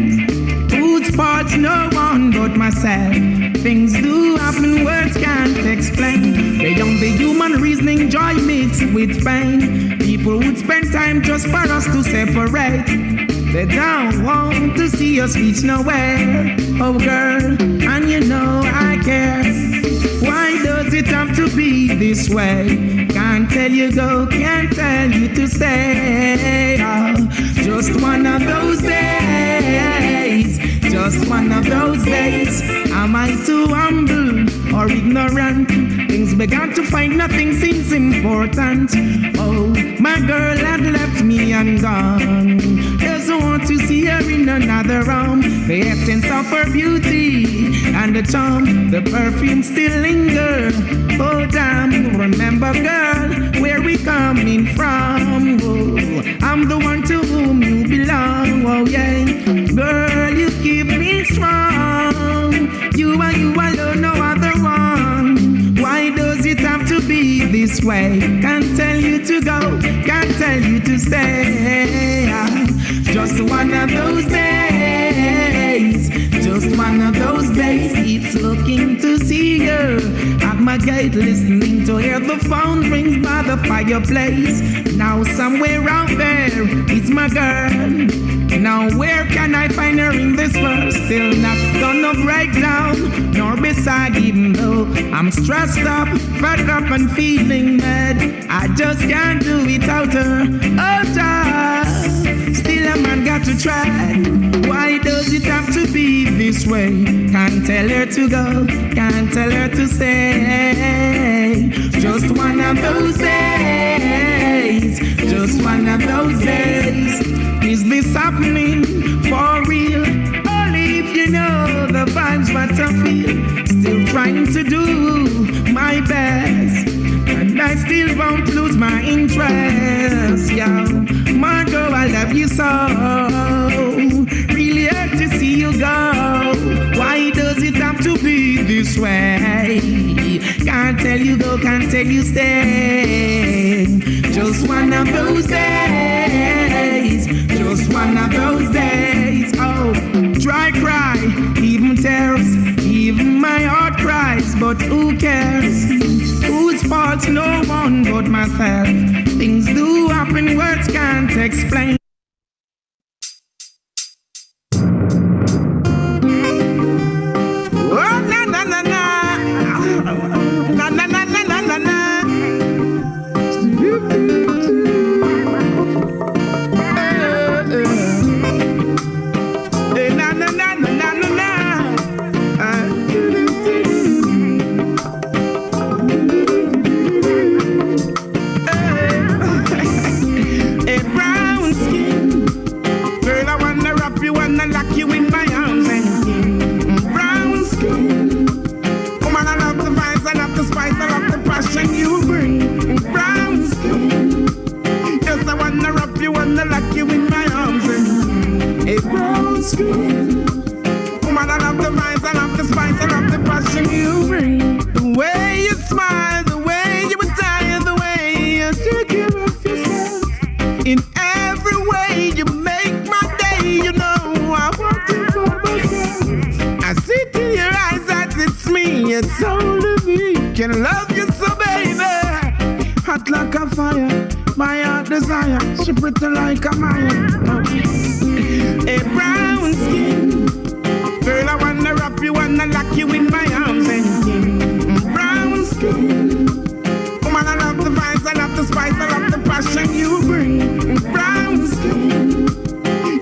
Whose fault's no one but myself. Things do happen, words can't explain. Beyond the human reasoning, joy mixed with pain. People would spend time just for us to separate. They don't want to see us reach nowhere. Oh girl, and you know I care. Why does it have to be this way? Can't tell you go, can't tell you to stay. Oh, just one of those days. Just one of those days. Am I too humble or ignorant? Things began to find nothing seems important. Oh, my girl had left me and gone. Doesn't want to see her in another room. The essence of her beauty and the charm, the perfume still linger. Oh damn, remember girl, where we coming from. Oh, I'm the one to whom you belong. Oh yeah, girl, you keep me strong. You and you alone, no other one. Why does it have to be this way? Can't tell you to go, can't tell you to stay. Just one of those days. Just one of those days. It's looking to see you at my gate, listening to hear the phone rings by the fireplace. Now somewhere out there is my girl. Now where can I find her in this world? Still not gonna break down, nor beside, even though I'm stressed up, fed up and feeling mad. I just can't do without her. Oh child, still a man got to try. Why does it have to be this way? Can't tell her to go, can't tell her to stay. Just one of those days. Just one of those days. Is this happening for real? Only if you know the vibes what I feel. Still trying to do my best, and I still won't lose my interest. Yeah, Margot, I love you so. Really hurt to see you go. Why does it have to be this way? Can't tell you go, can't tell you stay. Just one of those days. Just one of those days. Oh, dry cry, even tears, even my heart cries, but who cares? Whose fault's no one but myself. Things do happen, words can't explain. Oh, na na na na. Na na na na na na na. You bring brown skin. Yes, I wanna wrap you, wanna lock you in my arms. And a brown skin. Woman, I love the vibes, I love the spice, I love the passion you bring. The way you smile, the way you attire, the way you take care of yourself. In every way you make my day, you know I want it for myself. I see to your eyes that it's me, it's only me can love you so, baby. Hot like a fire, my heart desire. She pretty like a Maya. A brown skin. Girl, I wanna wrap you, wanna lock you in my arms. And brown skin. Woman, I love the vibes, I love the spice, I love the passion you bring. Brown skin.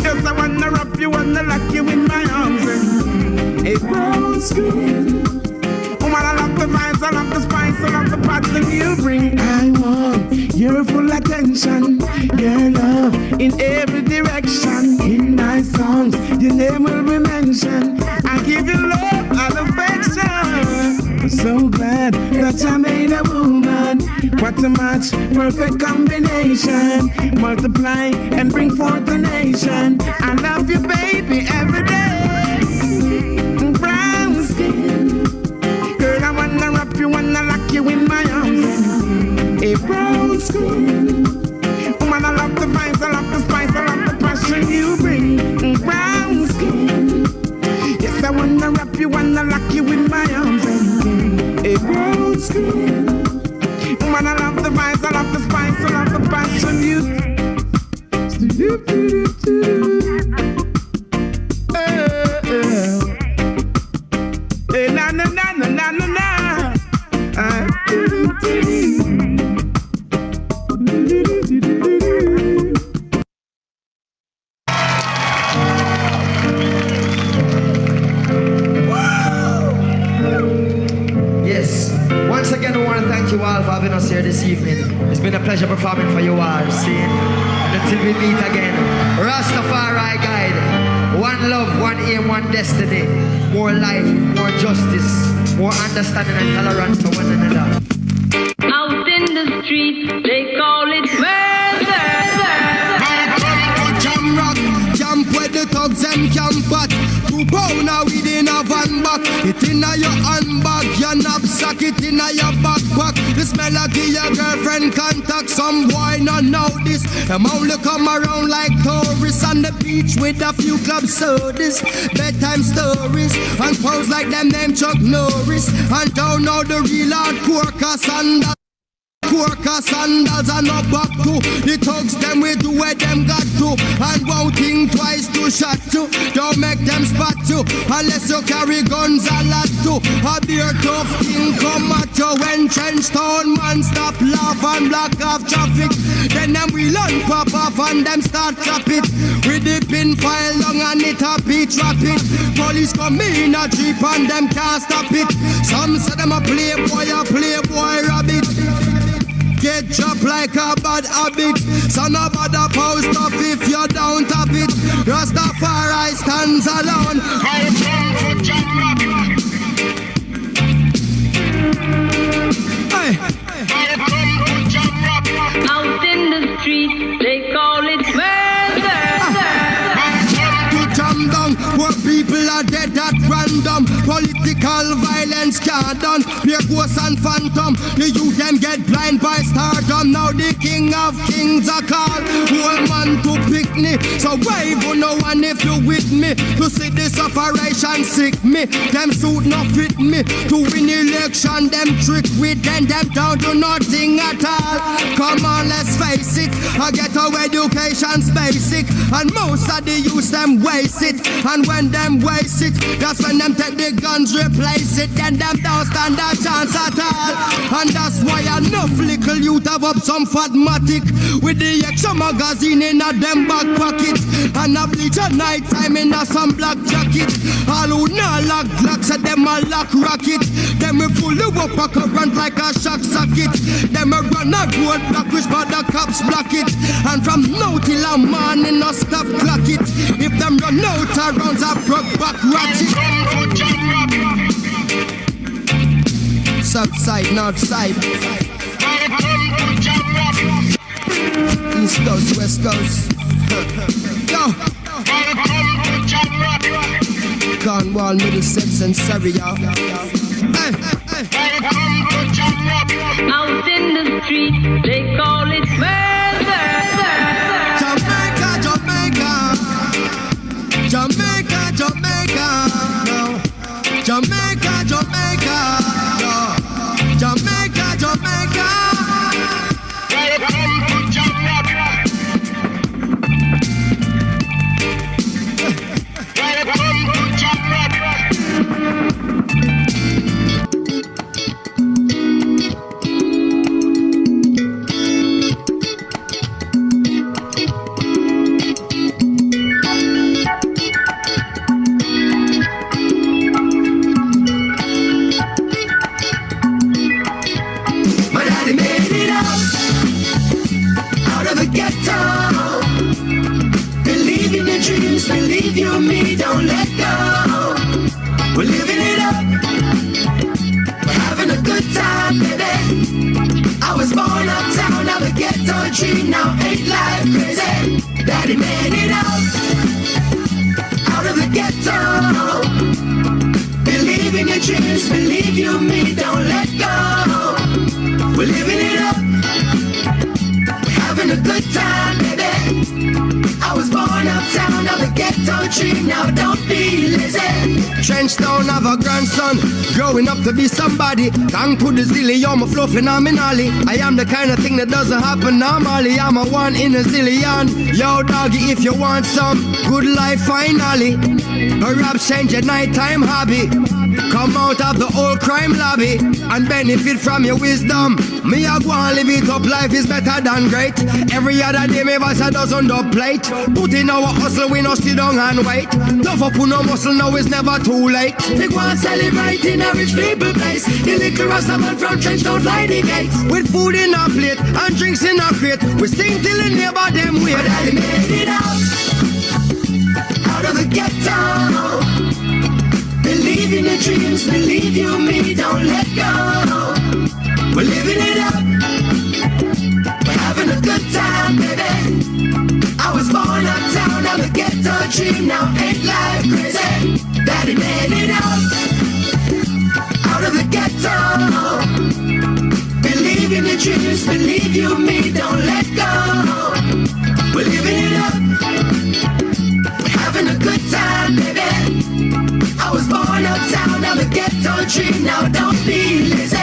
Yes, I wanna wrap you, wanna lock you in my arms. And a brown skin. Woman, I love the vibes, I love the spice, I love the passion you bring. I want your full attention, your love in every direction. In my songs, your name will be mentioned. I give you love and affection. I'm so glad that I made a woman. What a match, perfect combination. Multiply and bring forth a nation. I love you, baby, every day. Brown skin. Girl, I wanna wrap you, wanna lock you in my arms. A brown skin. Woman, I love the vibes, I the vibes, I love the spice, I love the passion. You. Hey, na na na na na na na. Yes. Once again, we want to thank you all for having us here this evening. It's been a pleasure performing for you all. See? And until we meet again, Rastafari guide. One love, one aim, one destiny. More life, more justice, more understanding and tolerance for one another. Out in the street, they call it murder. Jam rock, camp where the thugs and camp at. 2 pound within a van back. It in a your handbag, your knapsack, it in a your backpack. This melody your girlfriend contact. Some boy not know this. Them only come around like tourists on the beach with a few club sodas, bedtime stories, and pose like them name Chuck Norris. And don't know the real hardcore Cassandra. Porker sandals and no back to. The thugs them we do where them got to. And won't think twice to shot to. Don't make them spot you unless you carry guns a lot to. A beer tough king come at you when trench town man stop laugh and block off traffic. Then them we learn pop off and them start chop it. With the pin file long and it a beat rapid. Police come in a jeep and them can't stop it. Some say them a playboy rabbit. Get chopped like a bad habit. So no bother post up if you don't have it. Rastafari stands alone. Out in the street, they call it murder. Jam down, where people are dead at random. Political violence can't done. Pure ghosts and phantom. The youth them get blind by stardom. Now the king of kings are called. Whole man to picnic. So wave on no one if you with me. To see this operation sick me. Them suit not fit me. To win election them trick with them down to nothing at all. Come on, let's face it. I get our education's basic. And most of the youth them waste it. And when them waste it, that's when them take the guns, replace it. Then them don't stand a chance at all. And that's why enough little youth have up some fatmatic with the extra magazine in a them back pocket. And a bleach at night time in a some black jacket. All who not lock blocks at them a lock rocket. Them we pull you up a current like a shock socket. Them we run a road block which but the cops block it. And from now till a morning no stop clock it. If them run out around a broke back ratchet. South side, north side, east coast, west coast. Yo, Cornwall, Middlesex, and Surrey, yo. Out in the street, they call it murder. Jamaica, Jamaica, Jamaica, Jamaica, no. Jamaica, Jamaica, no. Jamaica, Jamaica. Believe you and me, don't let go. We're living it up. We're having a good time, baby. I was born uptown, now the ghetto tree, now ain't life crazy. Daddy made it out of the ghetto. Believe in your dreams, believe you and me, don't let go. We're living it up. We're having a good time, baby. I was born uptown, now the ghetto ghetto dream now, don't be lazy. Trenchtown have a grandson, growing up to be somebody. Thank to the zillion, my flow phenomenally. I am the kind of thing that doesn't happen normally. I'm a one in a zillion. Yo, doggy, if you want some good life finally, perhaps change your nighttime hobby. Come out of the old crime lobby and benefit from your wisdom. Me a go and live it up, life is better than great. Every other day me boss a dozen dub plate. Put in our hustle, we no sit down and wait. Tough up on no muscle, now it's never too late. They go and celebrate in a rich people place. The little Rastaman from Trenchtown fly the gates. With food in a plate and drinks in a crate, we sing till the neighbor them wait. But I made it out of the ghetto. Believe in your dreams, believe you me, don't let go. We're living it up, we're having a good time, baby. I was born uptown, I'm a ghetto dream, now ain't life crazy. Daddy made it out of the ghetto. Believe in your dreams, believe you me, don't let go. We're living it up, we're having a good time, baby. I was born uptown, I'm a ghetto dream, now don't be lazy.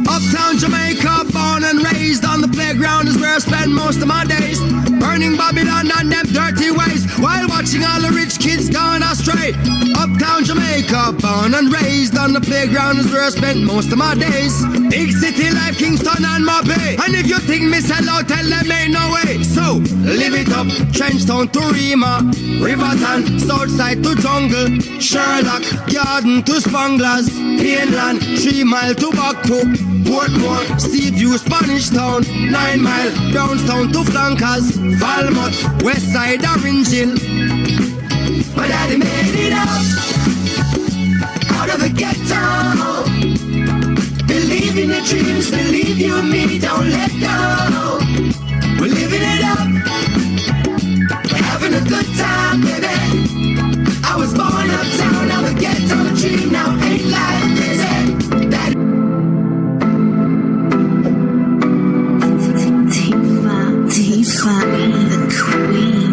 Uptown Jamaica, born and raised on the playground is where I spend most of my days. Burning Babylon and them dirty ways, while watching all the rich kids gone astray. Uptown Jamaica, born and raised on the playground is where I spend most of my days. Big city life, Kingston and Mobay. And if you think me sell out, tell them ain't no way. So, live it up, Trenchtown to Rima, Riverton, Southside to Jungle, Sherlock, Garden to Spanglers, Plainland, 3 Mile to Bucktook, Portmore, Seaview, Spanish Town, 9 Mile, Brownstown to Flankers, Valmont, Westside, Orange Hill. My daddy made it out of the ghetto. Believe in your dreams, believe you me, don't let go. We're living it up, we're having a good time, baby. I was born uptown, I'm a ghetto dream, now ain't life crazy. Daddy. Tifa, the queen.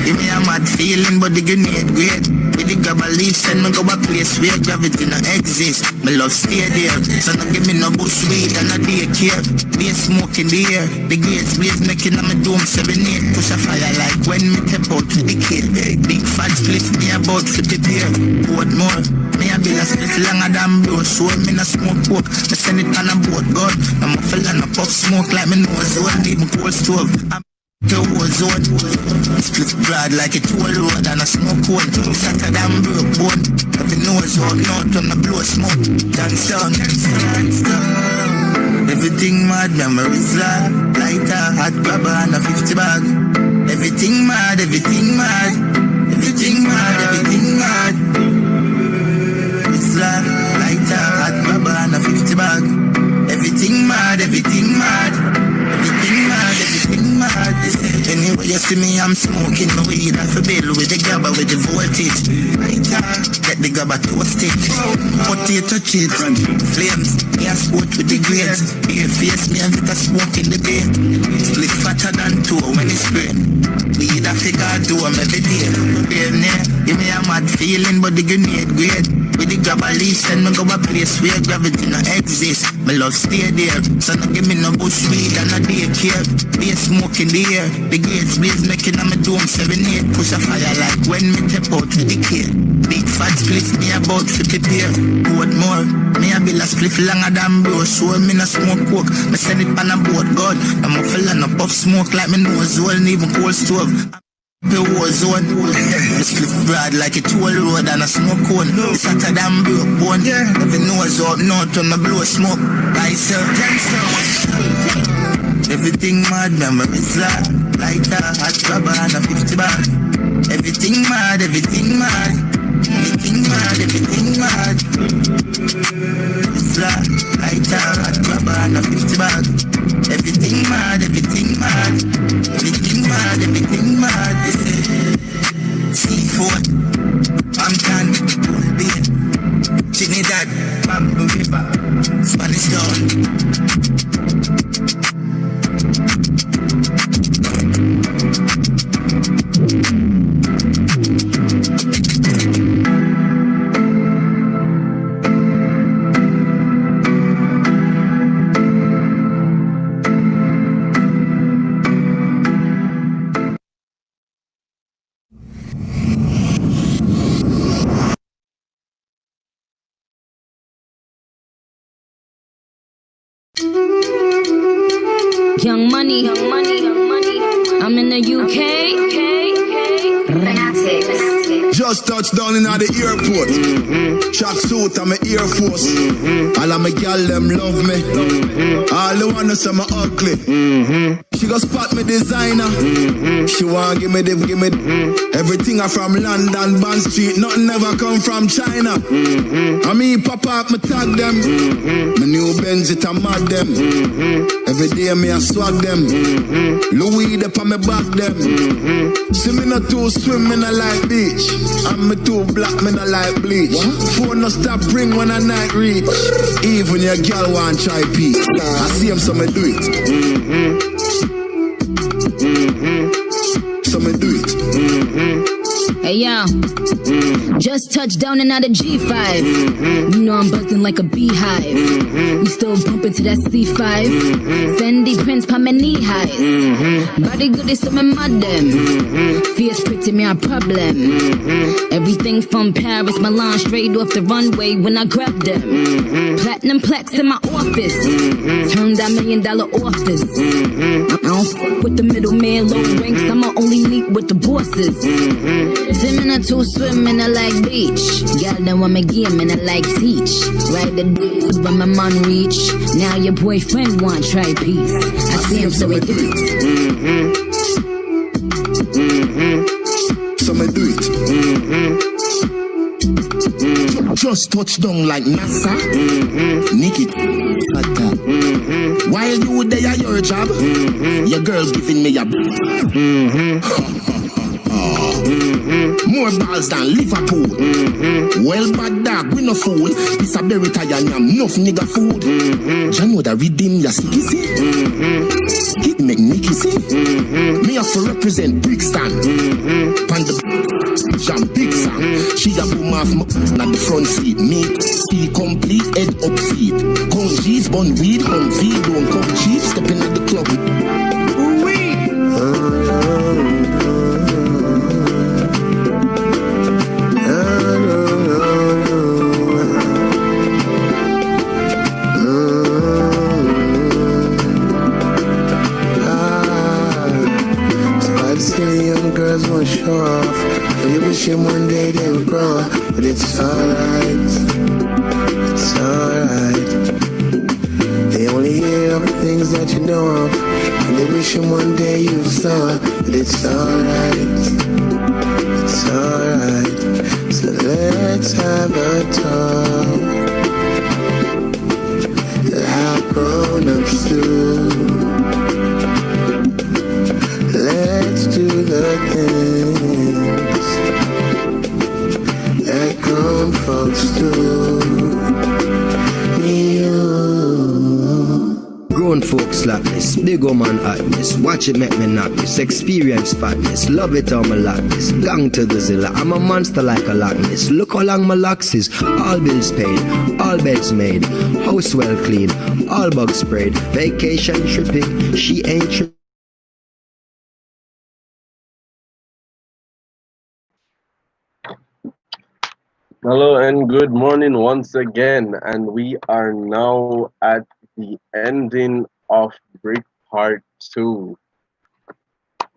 Give me a mad feeling, but the grenade great. With the grab a leaf, send me go a place where gravity no exist. My love stay there, so no give me no bush weed and a daycare. Be smoke in the air, the gates blaze making on my dome 7-8. Push a fire like when me tap out with the kid. Big fat split me about 50 pair. What more? Me a bill a split longer than blow. Show me no smoke pork, me send it on a boat. God, I'm a fella no puff smoke like me nose. One leave me cold stove. The war zone, split broad like a toll road and a smoke cone. Satter than broke bone. Every nose out north when I blow smoke. Dance down. Everything mad, memories loud. Lighter, hot grabber and a 50 bag. Everything mad, everything mad. Everything mad, everything mad. It's loud. Lighter, hot grabber and a 50 bag. Everything mad, everything mad. Everything mad, everything mad. Anyway, you see me, I'm smoking my weed. I feel bill with the gabba with the voltage. Get the gabba toasted. Potato chips, flames. Me a sport with the grades. Bare face, me a bit of smoke in the bed. Split fatter than two when it's spray. Weed a figure do them every day. Give me a mad feeling, but the grenade great. With the grab a leaf, send me go a place where gravity no exist. My love stay there, so no give me no bush weed and a daycare. Be smoke in the air, the gates blaze making on my dome 7-8. Push a fire like when me tap out with the kid. Big fat split me about 50 pair. What more? Me a bill a split longer than bro. Show me no smoke coke, me send it on a boat. God, I'm a fella no puff smoke like me nose hole, even cold stove. The war zone, split broad like a toll road and a smoke cone. It's hotter than broke bone. Every nose out north when I blow smoke. Myself, everything mad, memories loud. Lighter, hot grabber and a 50 bag. Everything mad, everything mad. Everything mad, everything mad. It's loud. Lighter, hot grabber and a 50 bag. Everything mad, everything mad. Everything mad, everything mad. C4, Hampton, Bay, Trinidad, Bamboo River, Spanish Town. Young money, young money, young money. I'm in the UK. Just touched down in the airport. Track suit and my Air Force. All of my gal them love me. All the wanna say me ugly. She go spot me designer. She want give me everything I from London, Bond Street. Nothing ever come from China. I mean pop up, me tag them. My new Benz it a mad them. Every day me a swag them. Louis up on me back them. See me not too swim, me not like beach. I'm me too black, me not like bleach. Phone no stop ring when a night reach. Even your girl want try peek. I see him so me do it. So me do it. Hey yo, just touched down and out of G5. You know I'm buzzing like a beehive. We still bumping to that C5. Fendi prints pa my knee highs. Body good is some mad them. Fierce pretty me a problem. Everything from Paris, Milan, straight off the runway when I grab them. Platinum plaques in my office. Turn that $1 million office. I don't fuck with the middleman, low ranks. I'ma only meet with the bosses. Swimming or two swimming, I like beach. Girl, then want me game and I like teach. Ride the dick when my man reach. Now your boyfriend want try peace. I see him so we do it. So me do it. Just touch down like NASA. Nick it. While you there at your job, your girl giving me a more balls than Liverpool. Well, bad dog, we no fool. This a berry tie and yam, enough nigga food. You know that redeem your sticky see? It make Nicky see? Me have to represent Brixton. Pan the jam big song. She a boom off my at the front seat. Me see complete head up feet. Come G's, bun weed, come feed, don't come cheap. Stepping at the club. Won't show off. And you wish him one day they would grow up. But it's alright. It's alright. They only hear of the things that you know of. And they wish him one day you saw it. But it's alright. It's alright. So let's have a talk. How grown-ups do. Let's do the things that grown folks do. Grown folks like this, big old man at this. Watch it make me knock this. Experience fatness, love it how me like this. Gang to the zilla, I'm a monster like a Loch Ness. Look how long my locks is. All bills paid, all beds made, house well clean, all bugs sprayed. Vacation tripping, she ain't tripping. Hello and good morning once again, and we are now at the ending of Brick Part 2.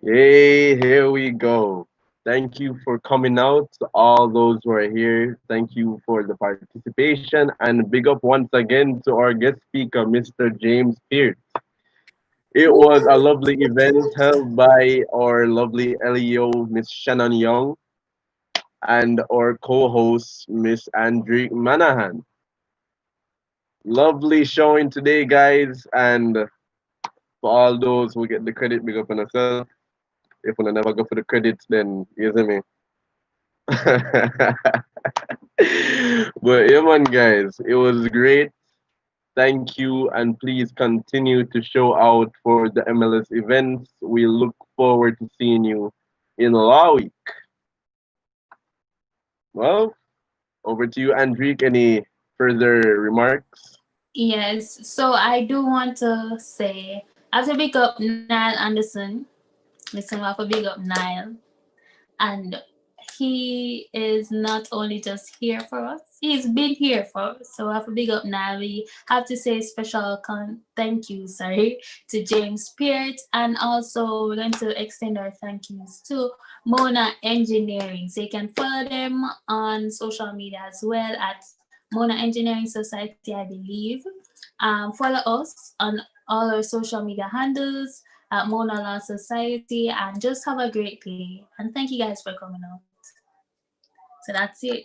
Yay, here we go. Thank you for coming out, all those who are here. Thank you for the participation, and big up once again to our guest speaker, Mr. James Pearce. It was a lovely event held by our lovely LEO, Miss Shannon Young, and our co-host, Miss Andrique Manahan. Lovely showing today, guys, and for all those who get the credit, big up on yourself. If we never go for the credits, then you see me. But yeah, man, guys, it was great. Thank you, and please continue to show out for the MLS events. We look forward to seeing you in La Week. Well, over to you, Andrique. Any further remarks? Yes, so I do want to say, I have to big up Niall Anderson. Listen, I have to big up Niall. And he is not only just here for us, he's been here for us. So I have to big up now. We have to say special thank you, to James Peart, and also we're going to extend our thank yous to Mona Engineering. So you can follow them on social media as well at Mona Engineering Society, I believe. Follow us on all our social media handles at Mona Law Society, and just have a great day. And thank you guys for coming out. So that's it.